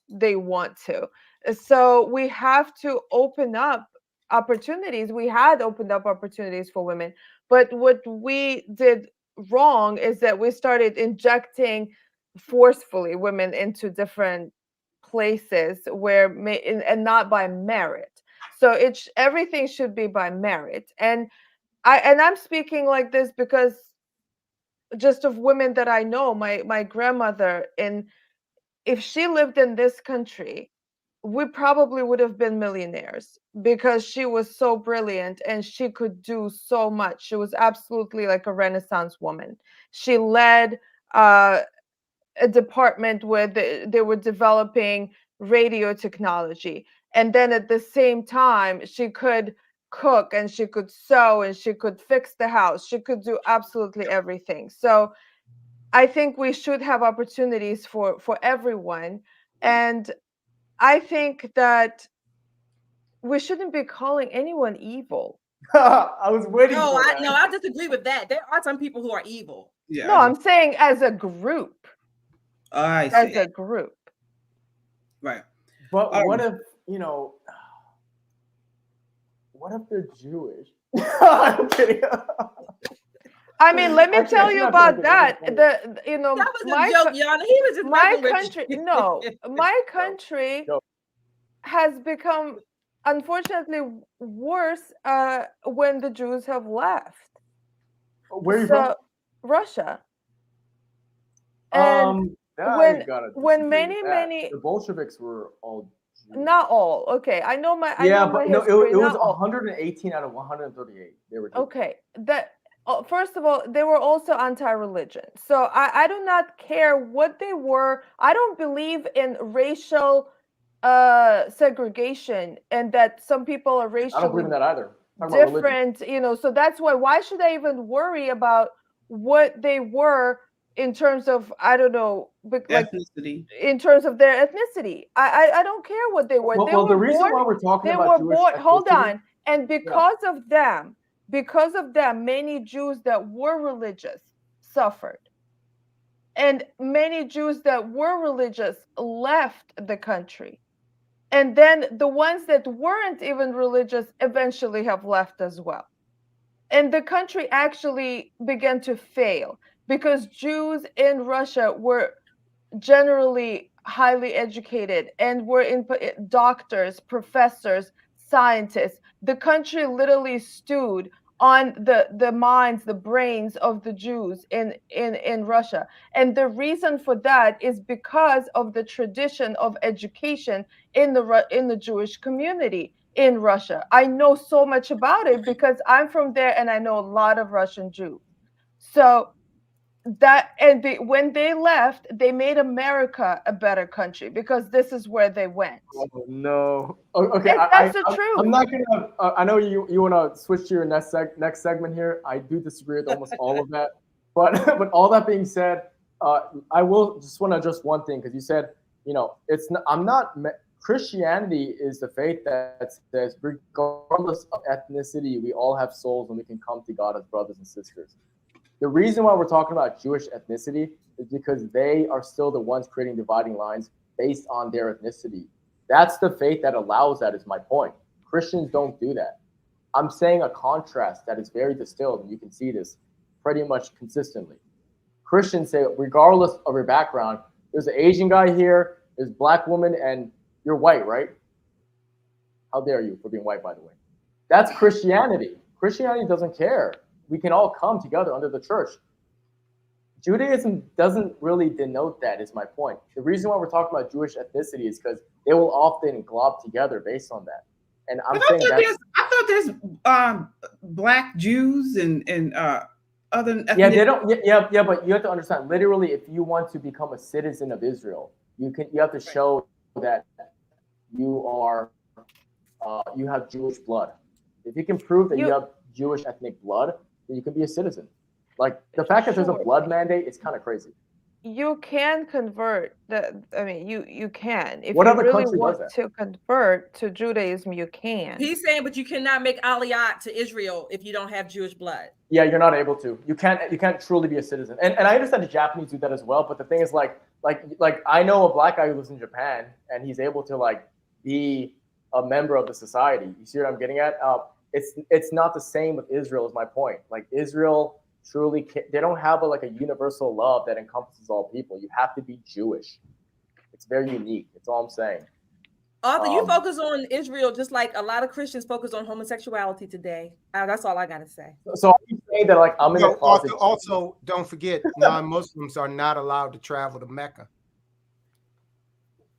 they want to. So we have to open up opportunities. We had opened up opportunities for women, but what we did wrong is that we started injecting forcefully women into different places and not by merit. So everything should be by merit. And I'm speaking like this because just of women that I know, my grandmother, and if she lived in this country, we probably would have been millionaires because she was so brilliant and she could do so much. She was absolutely like a Renaissance woman. She led a department where they were developing radio technology. And then at the same time, she could cook and she could sew and she could fix the house. She could do absolutely everything. So I think we should have opportunities for everyone. And I think that we shouldn't be calling anyone evil. I was waiting No, for that. I disagree with that. There are some people who are evil. Yeah. No, I'm saying as a group. I see. As a group. Right. But what if, what if they're Jewish? I'm kidding. I mean, let me tell you about that. That was a joke, Yana. He was just my messing with country. you. No, my country has become, unfortunately, worse when the Jews have left. Where are you from? Russia. And when many the Bolsheviks were all Jews. Not all. Okay, I know my. I Yeah, know but my history, it was not all. 118 out of 138. They were Jews. Okay, that first of all, they were also anti-religion. So I do not care what they were. I don't believe in racial segregation and that some people are racially I don't believe in that either. different. So that's why should I even worry about what they were in terms of, I don't know, like ethnicity. In terms of their ethnicity? I don't care what they were. Well, the reason why we're talking about Jewish ethnicity, hold on, and because of them, many Jews that were religious suffered, and many Jews that were religious left the country, and then the ones that weren't even religious eventually have left as well, and the country actually began to fail because Jews in Russia were generally highly educated and were doctors, professors, scientists. The country literally stood on the minds, the brains of the Jews in Russia. And the reason for that is because of the tradition of education in the Jewish community in Russia. I know so much about it because I'm from there and I know a lot of Russian Jews. So when they left, they made America a better country because this is where they went. Oh no! Okay, that's the truth. I'm not gonna. I know you want to switch to your next segment here. I do disagree with almost all of that, but all that being said, I will just want to address one thing because you said, it's not. I'm not. Christianity is the faith that says, regardless of ethnicity, we all have souls and we can come to God as brothers and sisters. The reason why we're talking about Jewish ethnicity is because they are still the ones creating dividing lines based on their ethnicity. That's the faith that allows that, is my point. Christians don't do that. I'm saying a contrast that is very distilled, and you can see this pretty much consistently. Christians say, regardless of your background, there's an Asian guy here, there's a black woman, and you're white, right? How dare you for being white, by the way? That's Christianity. Christianity doesn't care. We can all come together under the church. Judaism doesn't really denote that, is my point. The reason why we're talking about Jewish ethnicity is because they will often glob together based on that. And I thought there's black Jews and other ethnic. Yeah, they don't. Yeah, but you have to understand. Literally, if you want to become a citizen of Israel, you have to show that you are you have Jewish blood. If you can prove that you have Jewish ethnic blood, then you can be a citizen. Like the fact that there's a blood mandate is kind of crazy. You can convert. You can. If what you other really country want does that? to convert to Judaism, you can. He's saying, but you cannot make aliyah to Israel if you don't have Jewish blood. Yeah, you're not able to. You can't truly be a citizen. And I understand the Japanese do that as well. But the thing is, like I know a black guy who lives in Japan, and he's able to be a member of the society. You see what I'm getting at? It's not the same with Israel, is my point. Like Israel truly, they don't have a universal love that encompasses all people. You have to be Jewish. It's very unique. That's all I'm saying. Arthur, you focus on Israel just like a lot of Christians focus on homosexuality today. That's all I gotta say. So are you saying that like I'm in the closet? Also, don't forget, non-Muslims are not allowed to travel to Mecca.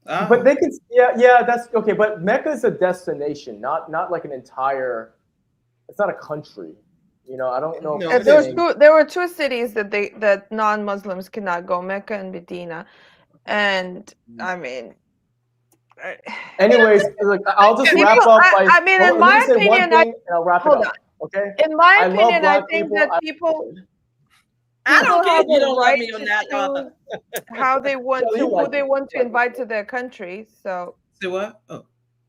But they can, yeah, that's okay. But Mecca is a destination, not like an entire. It's not a country. You know, I don't know. There were two cities that non-Muslims cannot go: Mecca and Medina. And I mean, anyways, like, I'll just wrap up. I mean, in my opinion, I'll wrap it up. Okay. In my opinion, I think that people. I don't care if you don't right love me on that. How they want to, who they want to invite to their country. So. Say what? Oh.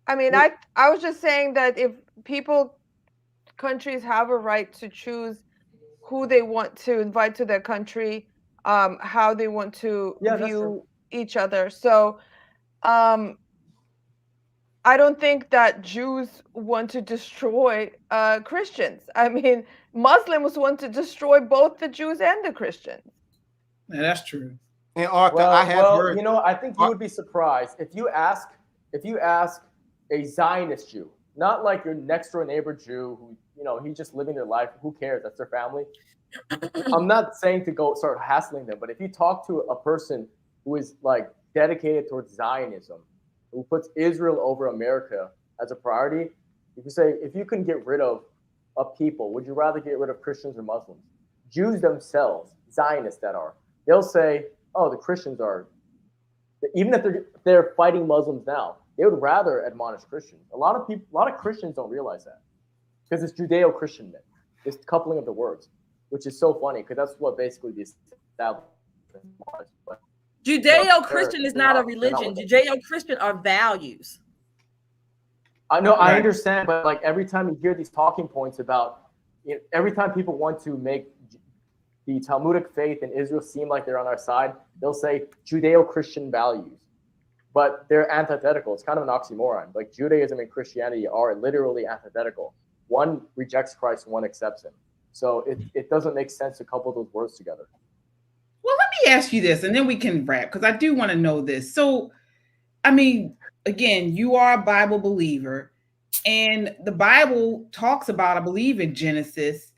I mean, I was just saying that if countries have a right to choose who they want to invite to their country, how they want to view each other. So, I don't think that Jews want to destroy Christians. I mean, Muslims want to destroy both the Jews and the Christians. Yeah, that's true. And Arthur, I have heard. You know, I think you would be surprised if you ask a Zionist Jew, not like your next door neighbor Jew who, you know, he's just living their life. Who cares? That's their family. I'm not saying to go start hassling them, but if you talk to a person who is like dedicated towards Zionism, who puts Israel over America as a priority, if you say, if you can get rid of a people, would you rather get rid of Christians or Muslims? Jews themselves, Zionists that are, they'll say, oh, the Christians are, even if they're fighting Muslims now, they would rather admonish Christians. A lot of Christians don't realize that because it's Judeo-Christian myth, this coupling of the words, which is so funny because that's what basically the establishment was. But Judeo-Christian is not a religion. Judeo-Christian are values. I know, I understand, but like every time you hear these talking points about, you know, every time people want to make the Talmudic faith in Israel seem like they're on our side, they'll say Judeo-Christian values, but they're antithetical. It's kind of an oxymoron. Like Judaism and Christianity are literally antithetical. One rejects Christ, one accepts him. So it doesn't make sense to couple those words together. Well, let me ask you this, and then we can wrap, because I do want to know this. So, I mean, again, you are a Bible believer, and the Bible talks about, I believe in Genesis,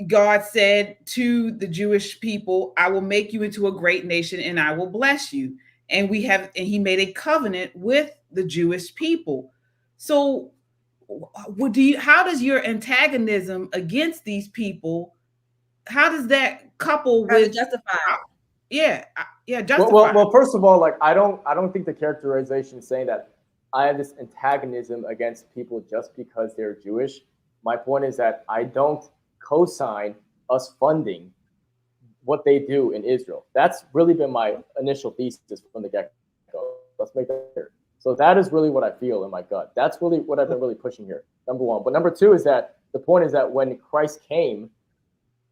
God said to the Jewish people, I will make you into a great nation and I will bless you. And he made a covenant with the Jewish people. So how does your antagonism against these people, how does that couple with justify? Justify. Well, first of all, like I don't think the characterization is saying that I have this antagonism against people just because they're Jewish. My point is that I don't co-sign us funding what they do in Israel. That's really been my initial thesis from the get-go. Let's make that clear. So that is really what I feel in my gut. That's really what I've been really pushing here, number one. But number two is that the point is that when Christ came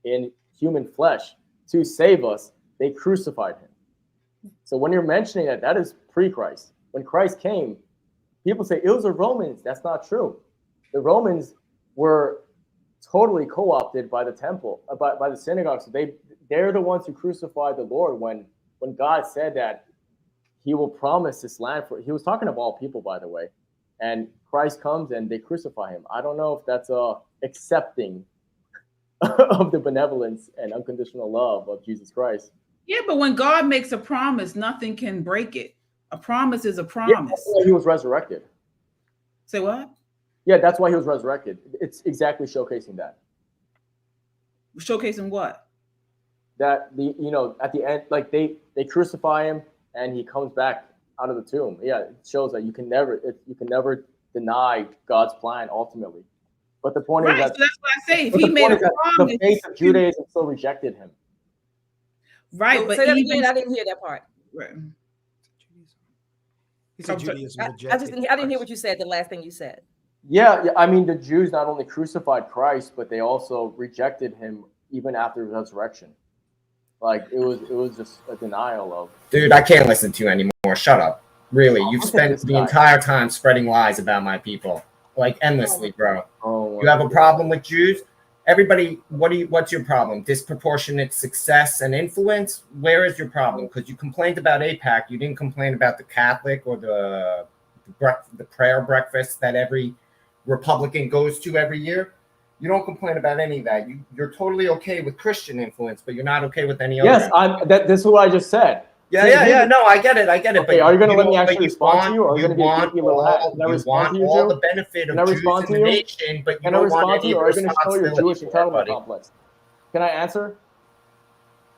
in human flesh to save us, they crucified him. So when you're mentioning that is pre-Christ. When Christ came, people say it was the Romans. That's not true. The Romans were totally co-opted by the temple, by the synagogue. So they're the ones who crucified the Lord when God said that he will promise this land he was talking of all people, by the way, and Christ comes and they crucify him. I don't know if that's accepting of the benevolence and unconditional love of Jesus Christ. Yeah, but when God makes a promise, nothing can break it. A promise is a promise. Yeah, that's why he was resurrected. Say what? Yeah, that's why he was resurrected. It's exactly showcasing that. Showcasing what? That at the end, like they crucify him and he comes back out of the tomb. Yeah, it shows that you can never deny God's plan ultimately. But the point is that so that's what I say. If he made a promise, the faith of Judaism still rejected him. Right, but say that again. I didn't hear that part. Right. I didn't hear what you said. The last thing you said. Yeah, I mean, the Jews not only crucified Christ, but they also rejected him even after his resurrection. Like it was just a denial of. Dude, I can't listen to you anymore. Shut up. Really, you've spent the entire time spreading lies about my people, like endlessly, bro. You have a problem with Jews? Everybody, what's your problem? Disproportionate success and influence? Where is your problem? Because you complained about AIPAC, you didn't complain about the Catholic or the the prayer breakfast that every Republican goes to every year. You don't complain about any of that. You're totally okay with Christian influence, but you're not okay with any other. Yes, this is what I just said. Yeah. No, I get it. Okay, but are you going to let me but actually respond to you, or are you going to be a creepy little hat? Can I respond to you, all Jew? the benefit of Can I Jews respond in to the you? nation, but you Can I don't want respond to any you, or are you going to show your responsibility Jewish for it, entitlement buddy. complex? Can I answer?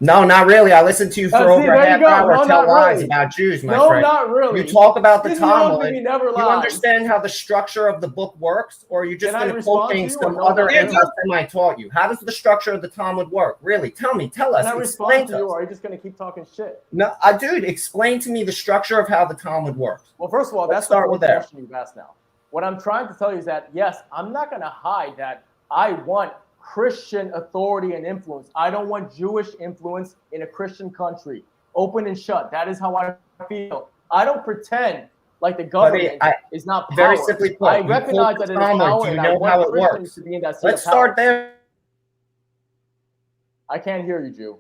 No, not really. I listened to you for over a half hour tell lies about Jews, my friend. No, not really. You talk about the This young Talmud. baby never You lies. understand how the structure of the book works, or are you just Can I going to quote respond to things you, or some no, other not really? anti-Semite taught you? How does the structure of the Talmud work? Really? Tell us. Can I Explain respond to you, us. or are you just going to keep talking shit? No, dude, explain to me the structure of how the Talmud works. Well, first of all, Let's that's the start first with that. question you've asked now. What I'm trying to tell you is that, yes, I'm not going to hide that I want Christian authority and influence. I don't want Jewish influence in a Christian country. Open and shut. That is how I feel. I don't pretend like the government is not power. Very simply put, I recognize that it is power, do you and know I how want it Christians works? to be in that seat Let's of power. start there. I can't hear you, Jew.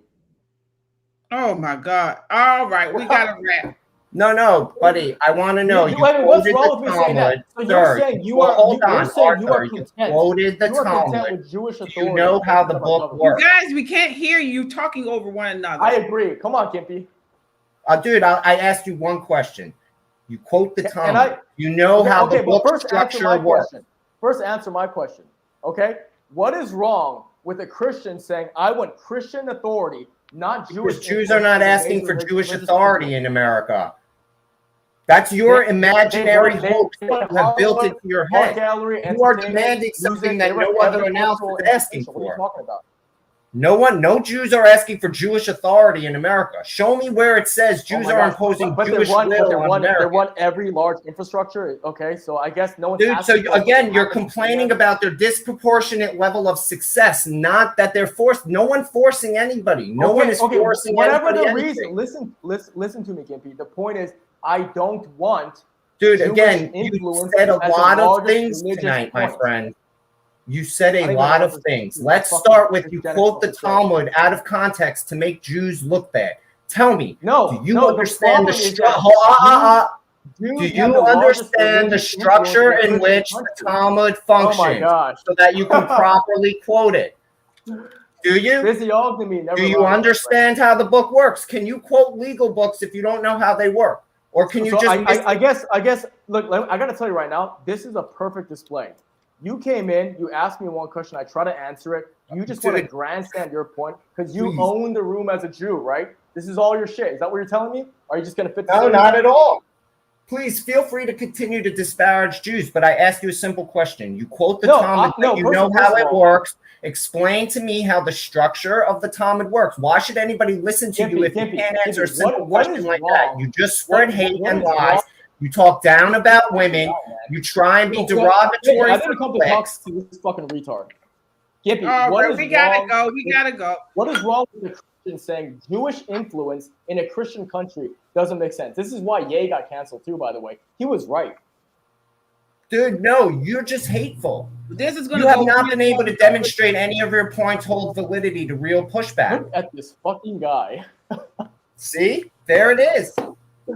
Oh my God! All right, we got to wrap. No, buddy. I want to know. You what's quoted wrong the with me saying that? Talmud, So you're sir. saying you are Hold on, you're saying you are Arthur. You content. quoted the You are content Talmud. with Jewish Do authority. you know how the book works? You guys, we can't hear you talking over one another. I agree. Come on, Gimpy. Dude, I asked you one question. You quote the Can Talmud. You know how the book structure works. First, answer my question. Okay, what is wrong with a Christian saying, "I want Christian authority, not Jewish"? Because Jews are not asking for Jewish authority in America. That's your imaginary hope that you have built into your head. You are demanding something that no other announcer is asking for. What are you talking about? No Jews are asking for Jewish authority in America. Show me where it says Jews are imposing Jewish will on America. They want every large infrastructure. Okay, so I guess no one's Dude, so asking again, you're complaining about their disproportionate level of success, not that they're forced. No one forcing anybody. No one is forcing whatever anybody the anything. reason. Listen to me, Gimpy. The point is, I don't want. Dude, Jewish again, you said a lot of things tonight, my friend. You said a lot of things. Let's start with you quote the Talmud out of context to make Jews look bad. Tell me, do you understand the structure in which the Talmud functions so that you can properly quote it? Do you? Do you understand how the book works? Can you quote legal books if you don't know how they work? Or can you I guess, look, I got to tell you right now, this is a perfect display. You came in, you asked me one question, I try to answer it. You just want to grandstand your point because you own the room as a Jew, right? This is all your shit. Is that what you're telling me? Or are you just going to fit? No, not at all. Please feel free to continue to disparage Jews, but I asked you a simple question. You quote the Talmud, you know how it works. Explain to me how the structure of the Talmud works. Why should anybody listen to you if you can't answer a simple question like that? You just spread hate and lies. You talk down about women. You try and be derogatory. I didn't come to talk to this fucking retard. Gimpy, we gotta go. We gotta go. What is wrong with the Christian saying Jewish influence in a Christian country doesn't make sense? This is why Ye got canceled too, by the way. He was right. Dude, no, you're just hateful. This is gonna you have not been able to demonstrate any of your points hold validity to real pushback. Look at this fucking guy. See? There it is.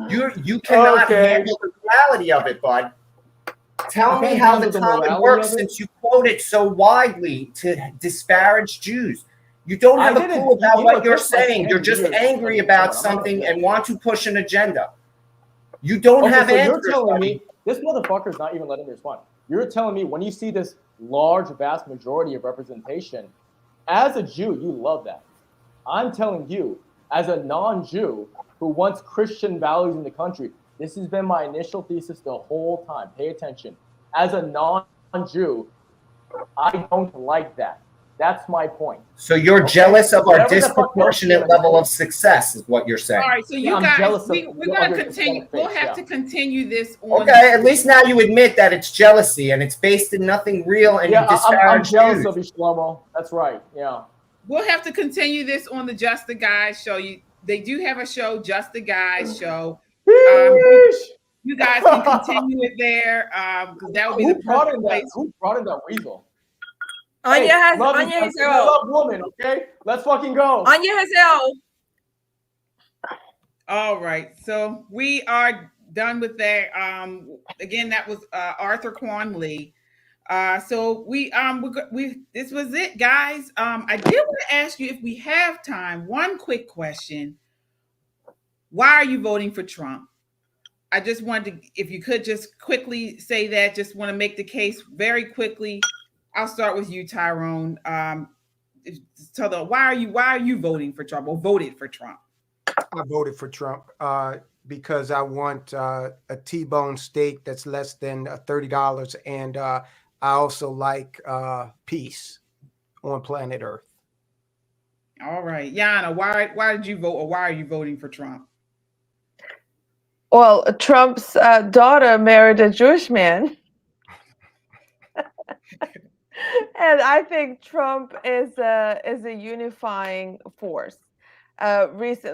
You cannot handle the reality of it, bud. Tell me how the Talmud works since you quote it so widely to disparage Jews. You don't have a clue about what you're saying. You're just angry about something and want to push an agenda. You don't have answers. You're telling me this motherfucker's not even letting me respond. You're telling me when you see this large, vast majority of representation, as a Jew, you love that. I'm telling you, as a non-Jew who wants Christian values in the country, this has been my initial thesis the whole time. Pay attention. As a non-Jew, I don't like that. That's my point. So you're jealous of our disproportionate level of success, is what you're saying. All right, so you guys, we're going to continue. We'll have to continue this on. Okay, at least now you admit that it's jealousy and it's based in nothing real and you disparage I'm jealous of you, Shlomo. That's right, yeah. We'll have to continue this on the Just the Guys show. They do have a show, Just the Guys show. You guys can continue it there because that would be the perfect place. Who brought in that weasel? Anya has love woman, okay? Let's fucking go. Anya has All right, so we are done with that. Again, that was Arthur Kwon Lee. So we this was it, guys. I did want to ask you, if we have time, one quick question. Why are you voting for Trump? I just wanted to, if you could just quickly say that, just want to make the case very quickly. I'll start with you, Tyrone. So why are you voting for Trump, or voted for Trump? I voted for Trump because I want a T-bone steak that's less than $30, and I also like peace on planet Earth. All right, Yana, why did you vote, or why are you voting for Trump? Well, Trump's daughter married a Jewish man. And I think Trump is a unifying force.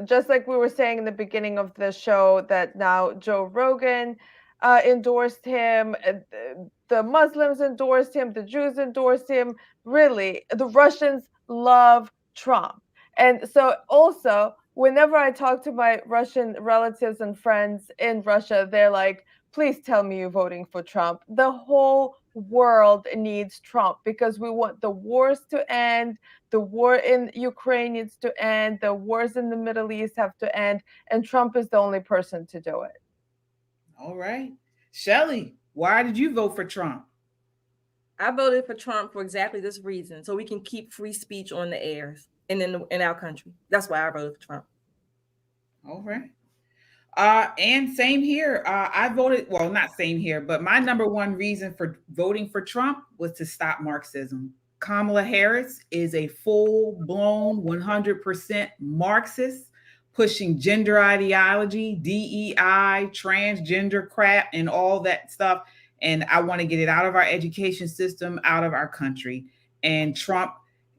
Just like we were saying in the beginning of the show, that now Joe Rogan endorsed him, the Muslims endorsed him, the Jews endorsed him. Really, the Russians love Trump. And so also, whenever I talk to my Russian relatives and friends in Russia, they're like, please tell me you're voting for Trump. The whole world needs Trump, because we want the wars to end. The war in Ukraine needs to end. The wars in the Middle East have to end. And Trump is the only person to do it. All right. Shelley, why did you vote for Trump? I voted for Trump for exactly this reason, so we can keep free speech on the airs and in our country. That's why I voted for Trump. All right. And same here. I voted, well, not same here, but my number one reason for voting for Trump was to stop Marxism. Kamala Harris is a full-blown 100% Marxist, pushing gender ideology, DEI, transgender crap, and all that stuff. And I want to get it out of our education system, out of our country. And Trump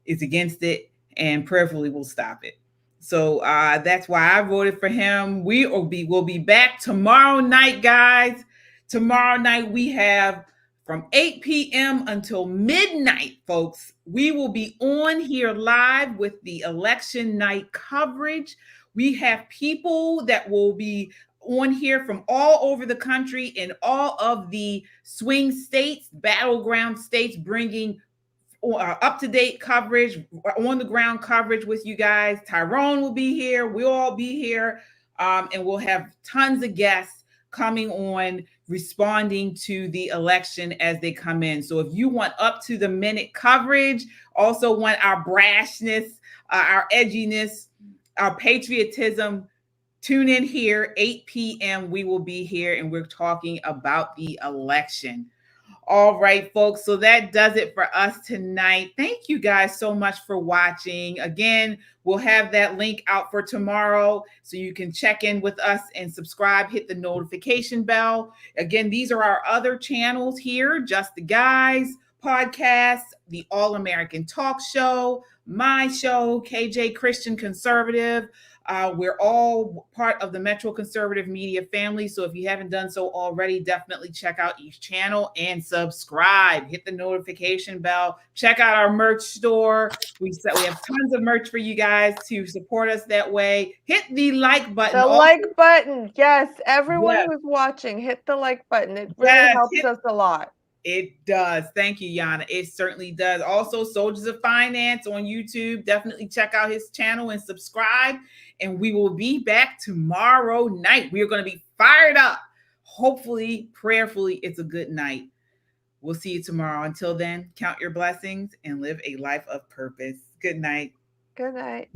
is against it, and prayerfully will stop it. So that's why I voted for him. We'll be back tomorrow night, guys. Tomorrow night we have from 8 p.m. until midnight, folks. We will be on here live with the election night coverage. We have people that will be on here from all over the country in all of the swing states, battleground states, bringing up-to-date coverage, on-the-ground coverage with you guys. Tyrone will be here. We'll all be here. And we'll have tons of guests coming on, responding to the election as they come in. So if you want up-to-the-minute coverage, also want our brashness, our edginess, our patriotism, tune in here, 8 p.m. We will be here, and we're talking about the election. All right, folks. So that does it for us tonight. Thank you guys so much for watching. Again, we'll have that link out for tomorrow, so you can check in with us and subscribe, hit the notification bell. Again, these are our other channels here: Just the Guys podcast, the All American Talk Show, my show, KJ Christian Conservative. We're all part of the Metro Conservative Media family. So if you haven't done so already, definitely check out each channel and subscribe. Hit the notification bell. Check out our merch store. We have tons of merch for you guys to support us that way. Hit the like button. The like button. Yes. Everyone who's watching, hit the like button. It really helps us a lot. It does. Thank you, Yana. It certainly does. Also, Soldiers of Finance on YouTube. Definitely check out his channel and subscribe. And we will be back tomorrow night. We are going to be fired up. Hopefully, prayerfully, it's a good night. We'll see you tomorrow. Until then, count your blessings and live a life of purpose. Good night. Good night.